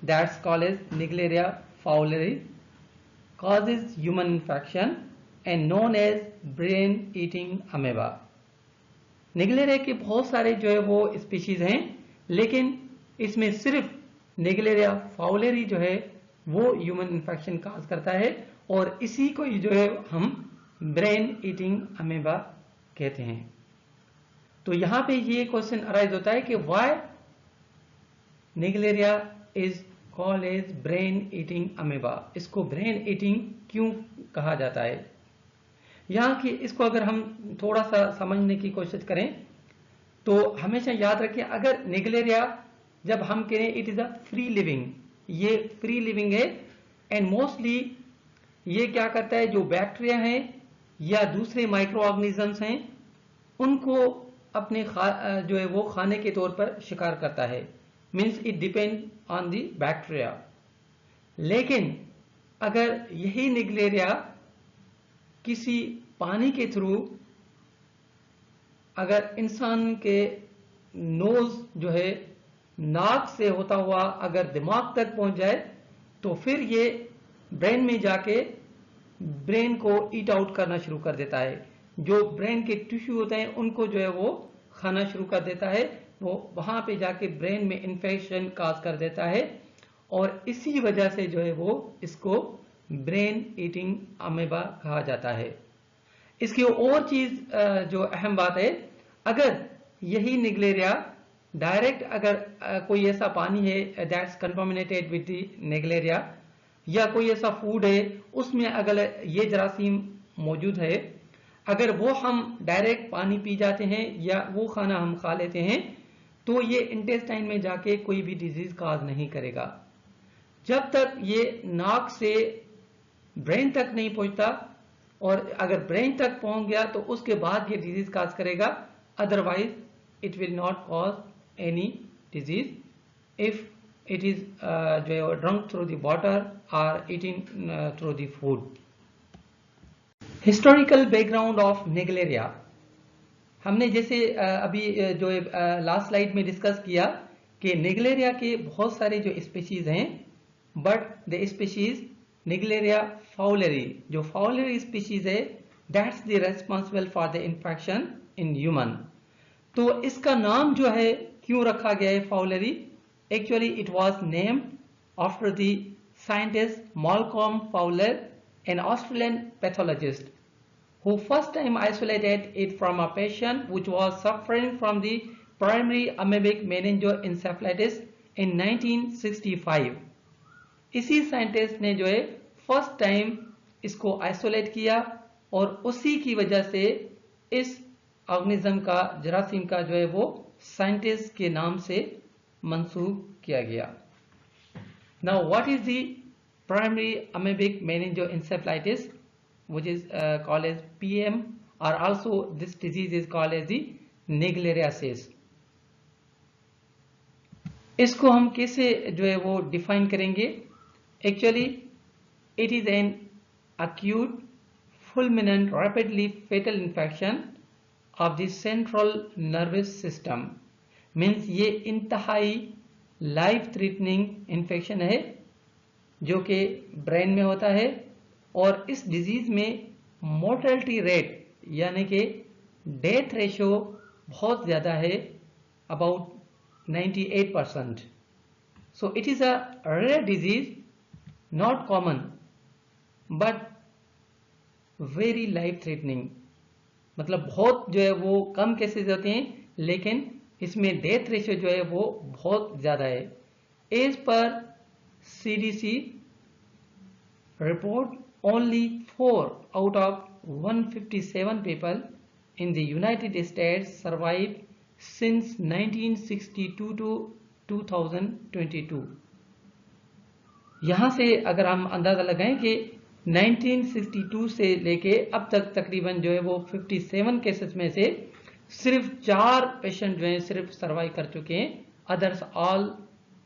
that's called as Naegleria fowleri, causes human infection and known as brain eating amoeba। Naegleria के बहुत सारे जो है वो स्पीशीज हैं, लेकिन इसमें सिर्फ निगलेरिया फाउलरी जो है वो ह्यूमन इन्फेक्शन काज करता है, और इसी को जो है हम ब्रेन ईटिंग अमीबा कहते हैं। तो यहां पे ये क्वेश्चन अराइज होता है कि why Naegleria is called as brain eating amoeba, इसको ब्रेन ईटिंग क्यों कहा जाता है। यहाँ की इसको अगर हम थोड़ा सा समझने की कोशिश करें तो हमेशा याद रखें, अगर नेग्लेरिया जब हम कहें it is a free living, ये फ्री लिविंग है, एंड मोस्टली ये क्या करता है, जो बैक्टीरिया हैं या दूसरे माइक्रो ऑर्गेनिजम्स हैं उनको अपने जो है वो खाने के तौर पर शिकार करता है, means it depend on the bacteria. लेकिन अगर यही नेग्लेरिया किसी पानी के थ्रू अगर इंसान के नोज जो है नाक से होता हुआ अगर दिमाग तक पहुंच जाए तो फिर ये ब्रेन में जाके ब्रेन को ईट आउट करना शुरू कर देता है। जो ब्रेन के टिश्यू होते हैं उनको जो है वो खाना शुरू कर देता है, वो वहां पे जाके ब्रेन में इन्फेक्शन काज कर देता है, और इसी वजह से जो है वो इसको ब्रेन ईटिंग अमेबा कहा जाता है। इसकी और चीज जो अहम बात है, अगर यही नेग्लेरिया डायरेक्ट अगर कोई ऐसा पानी है दैट्स कंटामिनेटेड विद द नेग्लेरिया, या कोई ऐसा फूड है उसमें अगर ये जरासीम मौजूद है, अगर वो हम डायरेक्ट पानी पी जाते हैं या वो खाना हम खा लेते हैं तो ये इंटेस्टाइन में जाके कोई भी डिजीज काज नहीं करेगा। जब तक ये नाक से ब्रेन तक नहीं पहुंचता, और अगर ब्रेन तक पहुंच गया तो उसके बाद ये डिजीज काज करेगा, otherwise it will not cause any disease if it is जो है ड्रंक थ्रू द वाटर और eating through the food. Historical background of Naegleria, हमने जैसे अभी जो लास्ट स्लाइड में डिस्कस किया कि नेग्लेरिया के बहुत सारे जो स्पीशीज हैं, but the species Naegleria fowleri, जो फाउलेरी स्पीशीज है that's the responsible for the infection in human. तो इसका नाम जो है क्यों रखा गया है fowleri, actually it was named after the scientist Malcolm Fowler, an Australian pathologist who first time isolated it from a patient which was suffering from the primary amoebic meningoencephalitis in 1965। इसी साइंटिस्ट ने जो है first time इसको isolate किया और उसी की वजह से इस ऑर्गेनिज्म का, जरासीम का जो है वो साइंटिस्ट के नाम से मंसूब किया गया। Now what is the primary amoebic meningoencephalitis, which is called as PM, or also this disease is called as the Naegleria. इसको हम कैसे जो है वो डिफाइन करेंगे? Actually it is an acute fulminant rapidly fatal infection of the central nervous system, means ये इंतहाई life threatening infection है जो कि ब्रेन में होता है, और इस डिजीज में मोर्टेलिटी रेट यानी कि डेथ रेशियो बहुत ज़्यादा है, about 98%। So it is a rare disease, not common but very life threatening, मतलब बहुत जो है वो कम केसेस होते हैं लेकिन इसमें डेथ रेशियो जो है वो बहुत ज़्यादा है। As per CDC report only 4 out of 157 people in the United States survived since 1962 to 2022। यहाँ से अगर हम अंदाजा लगाएं कि 1962 से लेके अब तक तकरीबन जो है वो 57 केसेस में से सिर्फ 4 पेशेंट जो हैं सिर्फ सर्वाइव कर चुके हैं, others all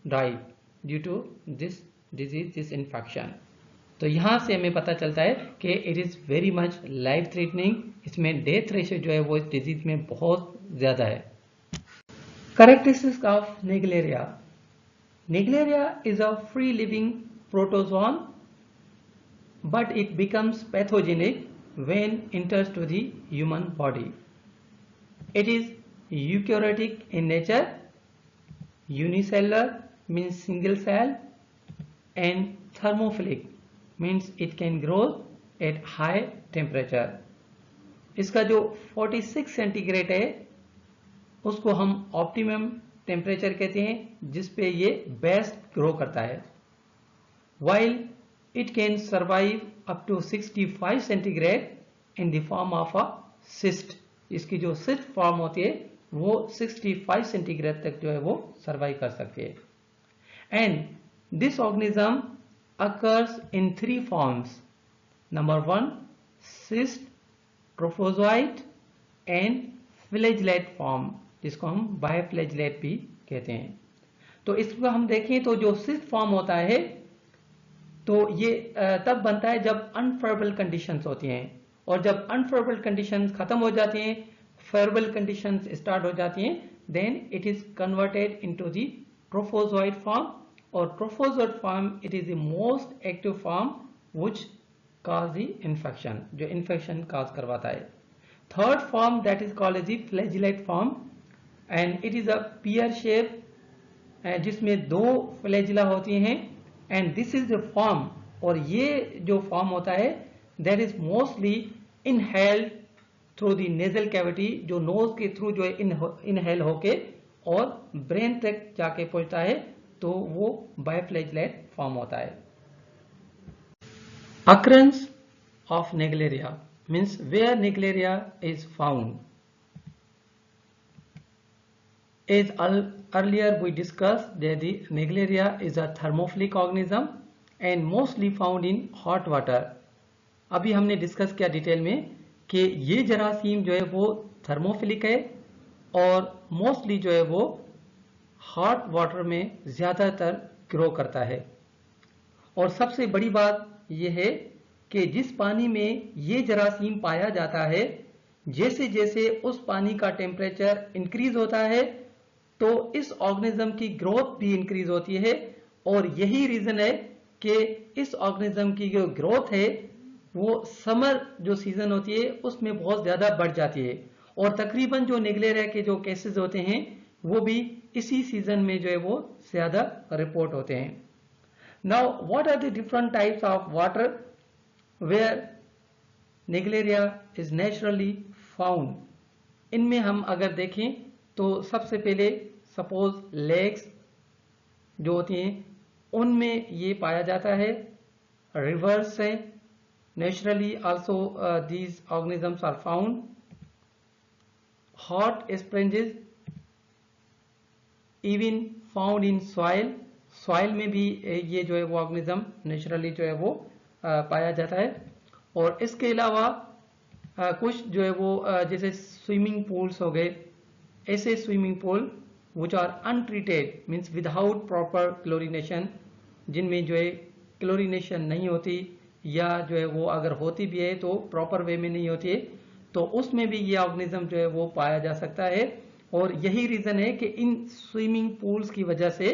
died due to this disease, this infection. तो यहाँ से हमें पता चलता है कि it is very much life threatening, इसमें डेथ रेशियो जो है वो इस डिजीज में बहुत ज़्यादा है। Characteristics of Naegleria, Naegleria is a free living protozoan but it becomes pathogenic when enters to the human body. It is eukaryotic in nature, unicellular means single cell, and thermophilic means it can grow at high temperature. इसका जो 46 centigrade है उसको हम optimum temperature कहते हैं जिस पे ये बेस्ट ग्रो करता है, while it can survive up to 65 centigrade in the form of a cyst। इसकी जो cyst फॉर्म होती है वो 65 सेंटीग्रेड तक जो है वो सर्वाइव कर सकती है। And this organism occurs in 3 forms. Number 1 cyst, trophozoite and flagellate form, जिसको हम बायफ्लैजेलेट भी कहते हैं। तो इसको हम देखें तो जो सिस्ट फॉर्म होता है तो ये तब बनता है जब अनफेवरेबल कंडीशंस होती हैं, और जब अनफेवरेबल कंडीशंस खत्म हो जाती हैं, फेवरेबल कंडीशंस स्टार्ट हो जाती हैं, then it is converted into the trophozoite form, और trophozoite form it is the most active form which cause the infection, जो इन्फेक्शन कॉज करवाता है। Third form that is called as the flagellate form, and it is a pear shape जिसमें 2 flagella होती हैं, and this is the form, और ये जो form होता है that is mostly inhaled through the nasal cavity, जो नोज के थ्रू जो है इनहेल होके और ब्रेन तक जाके पहुंचता है, तो वो बायफ्लैजेलेट फॉर्म होता है। Occurrence of Naegleria means where Naegleria is found. As earlier we discussed that the Naegleria is a thermophilic organism and mostly found in hot water. अभी हमने डिस्कस किया डिटेल में कि ये जरासीम जो है वो थर्मोफिलिक है और मोस्टली जो है वो हॉट वाटर में ज़्यादातर ग्रो करता है। और सबसे बड़ी बात ये है कि जिस पानी में ये जरासीम पाया जाता है, जैसे जैसे उस पानी का टेम्परेचर इंक्रीज होता है तो इस ऑर्गेनिज्म की ग्रोथ भी इंक्रीज होती है, और यही रीजन है कि इस ऑर्गेनिज्म की जो ग्रोथ है वो समर जो सीजन होती है उसमें बहुत ज्यादा बढ़ जाती है, और तकरीबन जो नेग्लेरिया के जो केसेस होते हैं वो भी इसी सीजन में जो है वो ज्यादा रिपोर्ट होते हैं। Now what are the different types of water where Naegleria is naturally found. इनमें हम अगर देखें तो सबसे पहले सपोज लेक्स जो होती हैं उनमें ये पाया जाता है, रिवर्स है, naturally also these organisms are found, hot springs even found in soil, soil में भी ये जो है वो ऑर्गेनिज्म नेचुरली जो है वो पाया जाता है। और इसके अलावा कुछ जो है वो जैसे स्विमिंग पूल्स हो गए, ऐसे swimming pool which are untreated means without proper chlorination, जिनमें जो है क्लोरीनेशन नहीं होती या जो है वो अगर होती भी है तो प्रॉपर वे में नहीं होती है, तो उसमें भी ये ऑर्गेनिज्म जो है वो पाया जा सकता है। और यही रीजन है कि इन स्विमिंग पूल्स की वजह से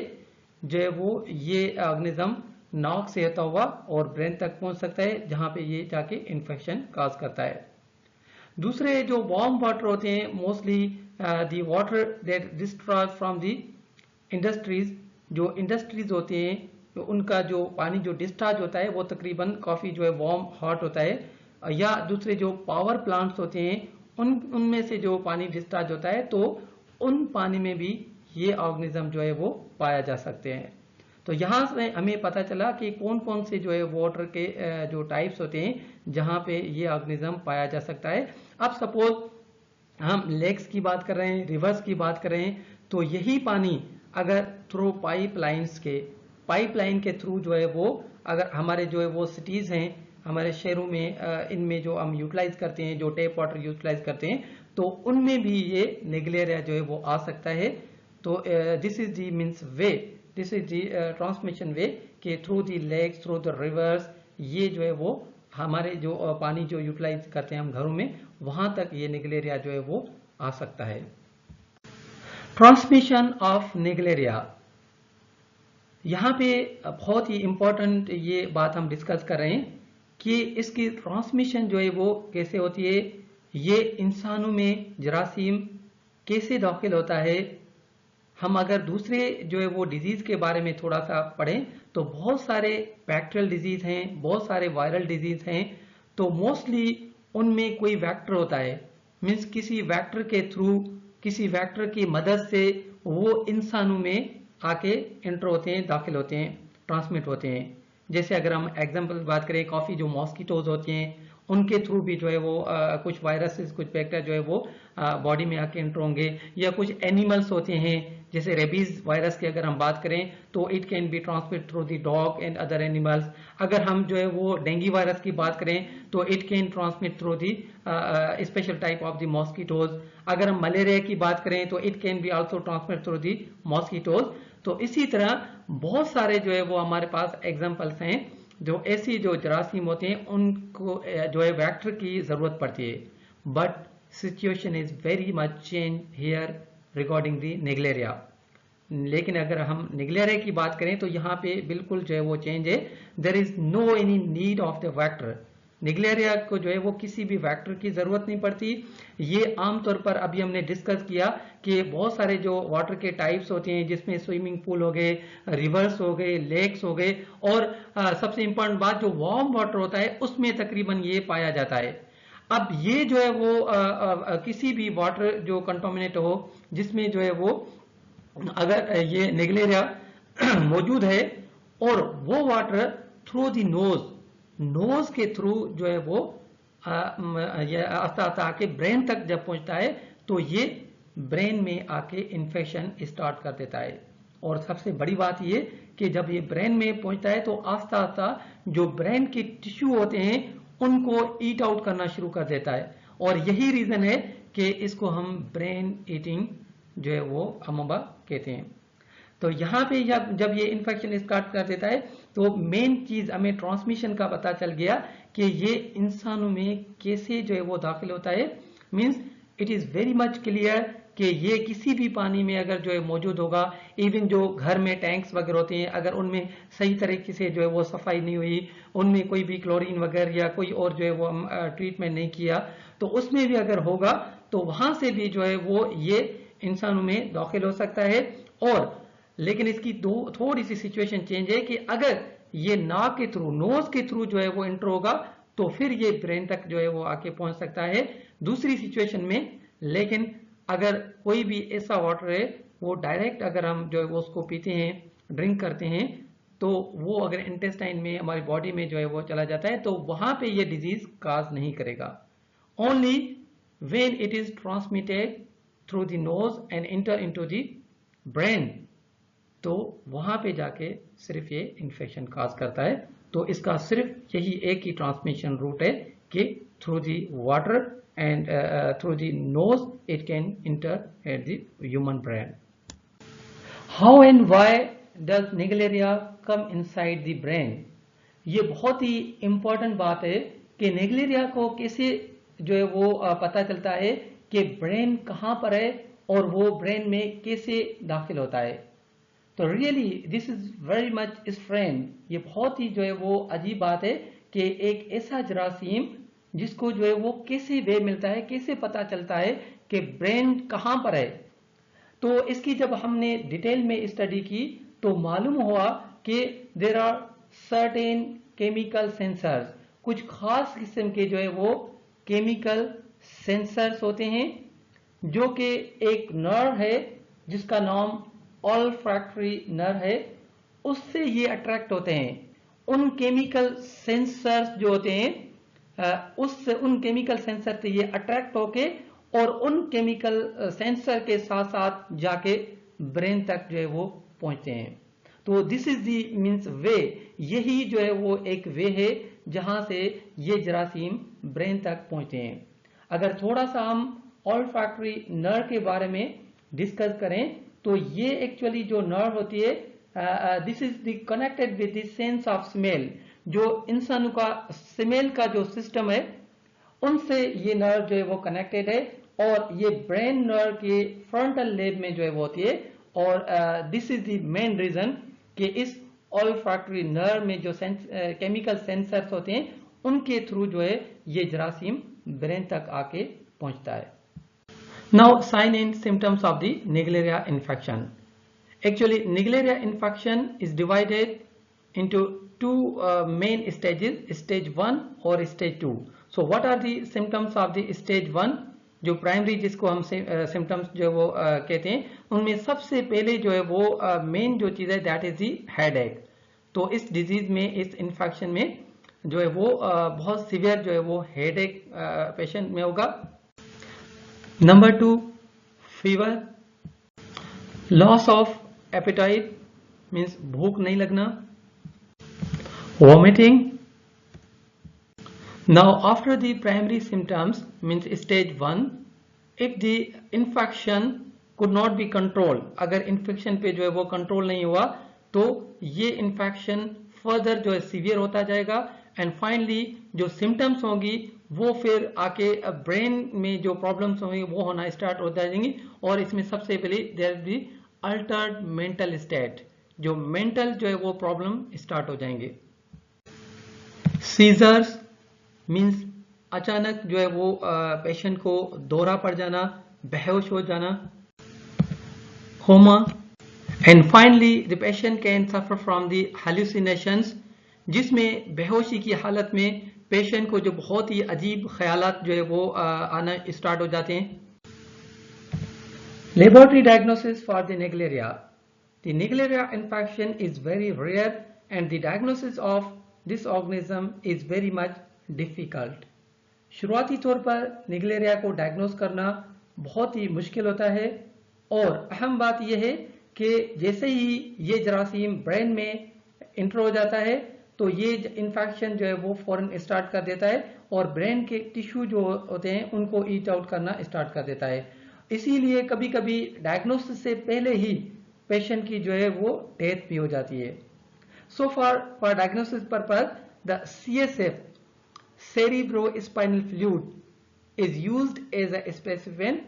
जो है वो ये ऑर्गेनिज्म नॉक से होता हुआ और ब्रेन तक पहुंच सकता है, जहां पे ये जाके इन्फेक्शन काज करता है। दूसरे जो वार्म वाटर होते हैं, mostly the water that discharge from the industries, जो इंडस्ट्रीज होते हैं तो उनका जो पानी जो डिस्चार्ज होता है वो तकरीबन काफ़ी जो है वार्म हॉट होता है, या दूसरे जो पावर प्लांट्स होते हैं उनमें से जो पानी डिस्चार्ज होता है तो उन पानी में भी ये ऑर्गेनिज्म जो है वो पाया जा सकते हैं। तो यहाँ से हमें पता चला कि कौन कौन से जो है वाटर के जो टाइप्स होते हैं जहाँ पे ये ऑर्गेनिज्म पाया जा सकता है। अब सपोज हम लेक्स की बात कर रहे हैं, रिवर्स की बात कर रहे हैं, तो यही पानी अगर थ्रू पाइपलाइन के थ्रू जो है वो अगर हमारे जो है वो सिटीज़ हैं, हमारे शहरों में इनमें जो हम यूटिलाइज करते हैं, जो टेप वाटर यूटिलाइज करते हैं, तो उनमें भी ये नेग्लेरिया जो है वो आ सकता है। तो this is the means way, this is the transmission way कि through the lakes, through the rivers, ये जो है वो हमारे जो पानी जो यूटिलाइज करते हैं हम घरों में, वहां तक ये नेग्लेरिया जो है वो आ सकता है। ट्रांसमिशन ऑफ नेग्लेरिया, यहाँ पे बहुत ही इंपॉर्टेंट ये बात हम डिस्कस कर रहे हैं कि इसकी ट्रांसमिशन जो है वो कैसे होती है, ये इंसानों में जरासीम कैसे दाखिल होता है। हम अगर दूसरे जो है वो डिजीज के बारे में थोड़ा सा पढ़ें तो बहुत सारे बैक्टीरियल डिजीज हैं, बहुत सारे वायरल डिजीज हैं, तो मोस्टली उनमें कोई वेक्टर होता है, मीन्स किसी वेक्टर के थ्रू, किसी वेक्टर की मदद से वो इंसानों में आके एंटर होते हैं, दाखिल होते हैं, ट्रांसमिट होते हैं। जैसे अगर हम एग्जाम्पल बात करें, कॉफ़ी जो मॉस्किटोज होती हैं उनके थ्रू भी जो है वो कुछ वायरसेस, कुछ बैक्टीरिया जो है वो बॉडी में आके एंटर होंगे, या कुछ एनिमल्स होते हैं जैसे रेबीज वायरस की अगर हम बात करें तो it can be transmit through the dog and other animals. अगर हम जो है वो डेंगू वायरस की बात करें तो it can transmit through the special type of the mosquitoes. अगर हम मलेरिया की बात करें तो it can be also transmit through the mosquitoes. तो इसी तरह बहुत सारे जो है वो हमारे पास एग्जाम्पल्स हैं जो ऐसी जो जरासीम होते हैं उनको जो है वेक्टर की जरूरत पड़ती है। But situation is very much change here regarding the Naegleria. लेकिन अगर हम निगलेरिया की बात करें तो यहाँ पे बिल्कुल जो है वो चेंज है। There is no any need of the vector. Naegleria को जो है वो किसी भी वेक्टर की जरूरत नहीं पड़ती। ये आमतौर पर अभी हमने डिस्कस किया कि बहुत सारे जो वाटर के टाइप्स होते हैं जिसमें स्विमिंग पूल हो गए, रिवर्स हो गए, लेक्स हो गए, और सबसे इंपॉर्टेंट बात जो वार्म वाटर होता है उसमें तकरीबन ये पाया जाता है। अब ये जो है वो किसी भी वाटर जो कंटामिनेट हो जिसमें जो है वो अगर ये निगलेरिया मौजूद है और वो वाटर थ्रू द नोज के थ्रू जो है वो ये आस्ता आस्ता आके ब्रेन तक जब पहुंचता है तो ये ब्रेन में आके इन्फेक्शन स्टार्ट कर देता है। और सबसे बड़ी बात ये कि जब ये ब्रेन में पहुंचता है तो आस्ता आस्ता जो ब्रेन के टिश्यू होते हैं उनको ईट आउट करना शुरू कर देता है। और यही रीजन है कि इसको हम ब्रेन ईटिंग जो है वो अमोबा कहते हैं। तो यहाँ पे जब ये इन्फेक्शन स्टार्ट कर देता है तो मेन चीज हमें ट्रांसमिशन का पता चल गया कि ये इंसानों में कैसे जो है वो दाखिल होता है। Means it is very much clear कि ये किसी भी पानी में अगर जो है मौजूद होगा, इवन जो घर में टैंक्स वगैरह होते हैं अगर उनमें सही तरीके से जो है वो सफाई नहीं हुई, उनमें कोई भी क्लोरीन वगैरह या कोई और जो है वो ट्रीटमेंट नहीं किया तो उसमें भी अगर होगा तो वहां से भी जो है वो ये इंसानों में दाखिल हो सकता है। और लेकिन इसकी थोड़ी सी सिचुएशन चेंज है कि अगर ये नाक के थ्रू, नोज के थ्रू जो है वो एंटर होगा तो फिर ये ब्रेन तक जो है वो आके पहुंच सकता है दूसरी सिचुएशन में। लेकिन अगर कोई भी ऐसा वाटर है वो डायरेक्ट अगर हम जो है वो उसको पीते हैं, ड्रिंक करते हैं, तो वो अगर इंटेस्टाइन में हमारी बॉडी में जो है वो चला जाता है तो वहां पे ये डिजीज काज नहीं करेगा। Only when it is transmitted through the knows and inter into the brain, तो वहां पे जाके सिर्फ ये इन्फेक्शन काज करता है। तो इसका सिर्फ यही एक ही ट्रांसमिशन रूट है कि through the water and through the nose it can enter at the human brain. How and why does Naegleria come inside the brain? ये बहुत ही इंपॉर्टेंट बात है कि निगलेरिया को कैसे जो है वो पता चलता है कि ब्रेन कहां पर है और वो ब्रेन में कैसे दाखिल होता है। तो really this is very much strange. ये बहुत ही जो है वो अजीब बात है कि एक ऐसा जरासीम जिसको जो है वो कैसे वे मिलता है, कैसे पता चलता है कि ब्रेन कहां पर है। तो इसकी जब हमने डिटेल में स्टडी की तो मालूम हुआ कि there are certain chemical sensors, कुछ खास किस्म के जो है वो केमिकल सेंसर्स होते हैं जो कि एक नर्व है जिसका नाम ऑल्फैक्टरी नर्व है, उससे ये अट्रैक्ट होते हैं। उन केमिकल सेंसर्स जो होते हैं उससे उन केमिकल सेंसर से ये अट्रैक्ट होके और उन केमिकल सेंसर के साथ साथ जाके ब्रेन तक जो है वो पहुंचते हैं। तो दिस इज दी मीन्स वे, यही जो है वो एक वे है जहां से ये जरासीम ब्रेन तक पहुंचते हैं। अगर थोड़ा सा हम ऑल्फैक्टरी नर्व के बारे में डिस्कस करें तो ये एक्चुअली जो नर्व होती है this is the connected with the sense of smell. जो इंसानों का स्मेल का जो सिस्टम है उनसे ये नर्व जो है वो कनेक्टेड है और ये ब्रेन नर्व के फ्रंटल लेब में जो है वो होती है। और this is the main reason कि इस ऑल्फैक्टरी नर्व में जो केमिकल सेंसर्स होते हैं उनके थ्रू जो है ये जरासीम ब्रेन तक आके पहुंचता है। Now, sign and symptoms of the Naegleria infection. Actually, Naegleria infection is divided into two main stages, stage 1 or stage 2. So, what are the symptoms of the stage 1? जो प्राइमरी जिसको हम सिम्टम्स जो वो कहते हैं उनमें सबसे पहले जो है वो मेन जो चीज़ है दैट इज दी हेडेक। तो इस डिजीज में, इस इन्फेक्शन में जो है वो बहुत सीवियर जो है वो हेडेक पेशेंट में होगा। Number 2, fever, loss of appetite means भूख नहीं लगना, vomiting. Now after the primary symptoms means stage 1, if the infection could not be controlled, अगर इन्फेक्शन पे जो है वो कंट्रोल नहीं हुआ तो ये इन्फेक्शन फर्दर जो है सीवियर होता जाएगा एंड फाइनली जो सिम्टम्स होंगी वो फिर आके ब्रेन में जो प्रॉब्लम्स होंगी वो होना स्टार्ट हो जाएंगी और इसमें सबसे पहले there will be altered mental state, जो मेंटल जो है वो प्रॉब्लम स्टार्ट हो जाएंगे। सीजर्स मीन्स अचानक जो है वो पेशेंट को दौरा पड़ जाना, बेहोश हो जाना, coma, and finally the patient can suffer from the hallucinations, जिसमें बेहोशी की हालत में पेशेंट को जो बहुत ही अजीब ख्यालात जो है वो आना स्टार्ट हो जाते हैं। Laboratory diagnosis for the Naegleria, the Naegleria infection is very rare and the diagnosis of this organism is very much difficult. शुरुआती तौर पर नेग्लेरिया को डायग्नोस करना बहुत ही मुश्किल होता है और अहम बात यह है कि जैसे ही ये जरासीम ब्रेन में इंटर हो जाता है तो ये इन्फेक्शन जो है वो फौरन स्टार्ट कर देता है और ब्रेन के टिश्यू जो होते हैं उनको ईट आउट करना स्टार्ट कर देता है। इसीलिए कभी कभी डायग्नोसिस से पहले ही पेशेंट की जो है वो डेथ भी हो जाती है। So for diagnosis purpose the CSF cerebrospinal fluid is used as a specimen,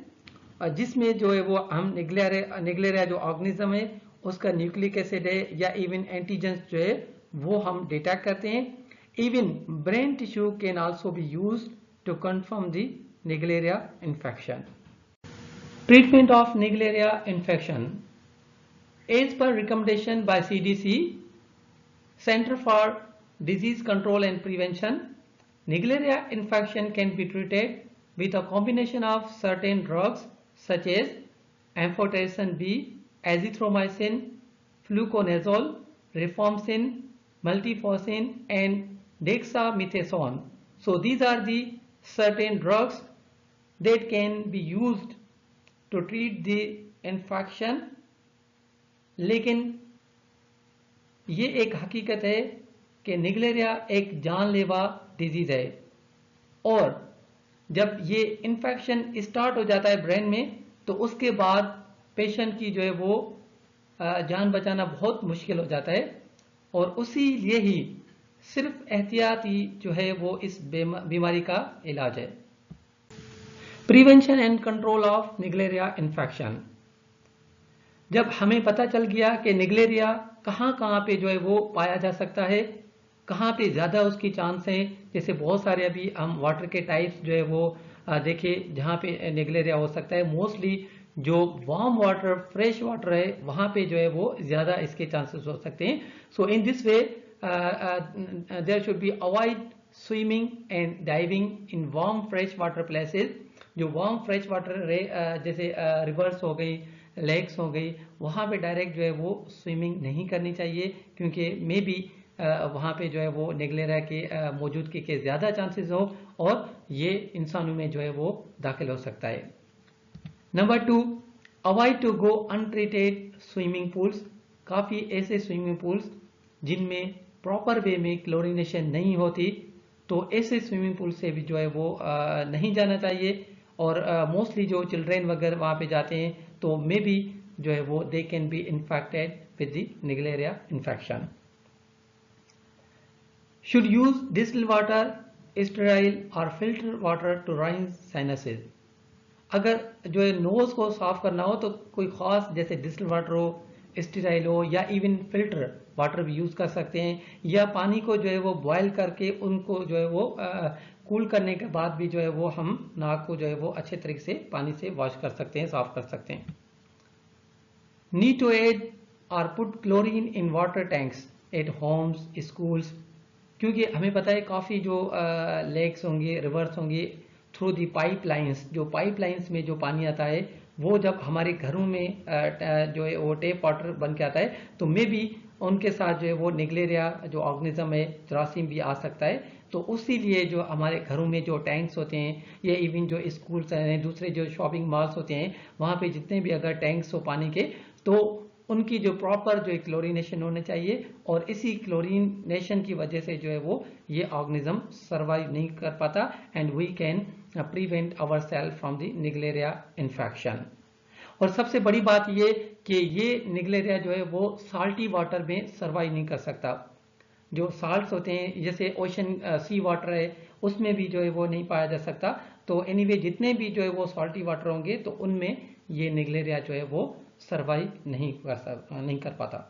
जिसमें जो है वो हम नेग्लेरिया जो ऑर्गेनिज्म है उसका न्यूक्लिक एसिड है या इवन एंटीजेंस जो है वो हम डिटेक्ट करते हैं। Even brain tissue can also be used to confirm the Naegleria infection. Treatment of Naegleria infection as per recommendation by CDC, Center for Disease Control and Prevention, Naegleria infection can be treated with a combination of certain drugs such as amphotericin B, azithromycin, fluconazole, rifampicin, multifocin and dexamethasone. So these are the certain drugs that can be used to treat the infection. लेकिन ये एक हकीकत है कि नेग्लेरिया एक जानलेवा disease है और जब ये इन्फेक्शन स्टार्ट हो जाता है ब्रेन में तो उसके बाद पेशेंट की जो है वो जान बचाना बहुत मुश्किल हो जाता है और उसी लिए ही सिर्फ एहतियाती जो है वो इस बीमारी का इलाज है। Prevention and control of Naegleria infection, जब हमें पता चल गया कि नेग्लेरिया कहाँ पे जो है वो पाया जा सकता है, कहाँ पे ज़्यादा उसकी चांस है, जैसे बहुत सारे अभी हम वाटर के टाइप्स जो है वो देखे जहाँ पे नेग्लेरिया हो सकता है। मोस्टली जो वार्म वाटर फ्रेश वाटर है वहाँ पे जो है वो ज़्यादा इसके चांसेस हो सकते हैं। So in this way there should be avoid swimming and diving in warm fresh water places. जो वार्म फ्रेश वाटर जैसे रिवर्स हो गई, लेक्स हो गई, वहाँ पे डायरेक्ट जो है वो स्विमिंग नहीं करनी चाहिए क्योंकि मे बी वहाँ पे जो है वो नेग्लेरिया के मौजूदगी के ज़्यादा चांसेस हो और ये इंसानों में जो है वो दाखिल हो सकता है। Number 2, avoid to go untreated swimming pools. काफ़ी ऐसे स्विमिंग पूल्स जिनमें प्रॉपर वे में क्लोरिनेशन नहीं होती, तो ऐसे स्विमिंग पूल से भी जो है वो नहीं जाना चाहिए और मोस्टली जो चिल्ड्रेन वगैरह वहाँ पे जाते हैं तो मे बी जो है वो they can be infected with the Naegleria infection. Should use distilled water, sterile और filter water to rinse sinuses. अगर जो है नोज को साफ करना हो तो कोई खास जैसे डिस्टिल्ड वाटर हो, स्टेराइल हो या इवन फिल्टर वाटर भी यूज कर सकते हैं या पानी को जो है वो बॉयल करके उनको जो है वो कूल करने के बाद भी जो है वो हम नाक को जो है वो अच्छे तरीके से पानी से वॉश कर सकते हैं, साफ कर सकते हैं। नीड टू ऐड और put chlorine in water tanks eight Holmes, schools, क्योंकि हमें पता है काफ़ी जो लेक्स होंगे, रिवर्स होंगे, थ्रू दी पाइपलाइंस, जो पाइपलाइंस में जो पानी आता है वो जब हमारे घरों में जो है वो टेप वाटर बन के आता है तो मे बी उनके साथ जो है वो निग्लेरिया जो ऑर्गेनिज्म है जरासीम भी आ सकता है। तो उसी लिए जो हमारे घरों में जो टैंक्स होते हैं या इवन जो स्कूल्स हैं, दूसरे जो शॉपिंग मॉल्स होते हैं, वहाँ पे जितने भी अगर टैंक्स हो पानी के, तो उनकी जो प्रॉपर जो क्लोरीनेशन होने चाहिए, और इसी क्लोरीनेशन की वजह से जो है वो ये ऑर्गेनिज्म सर्वाइव नहीं कर पाता and we can prevent our self from the Naegleria infection. और सबसे बड़ी बात ये कि ये निग्लेरिया जो है वो साल्टी वाटर में सर्वाइव नहीं कर सकता। जो साल्ट्स होते हैं जैसे ओशन सी वाटर है, उसमें भी जो है वो नहीं पाया जा सकता। तो एनीवे जितने भी जो है वो साल्टी वाटर होंगे तो उनमें ये निग्लेरिया जो है वो सर्वाइव नहीं कर पाता।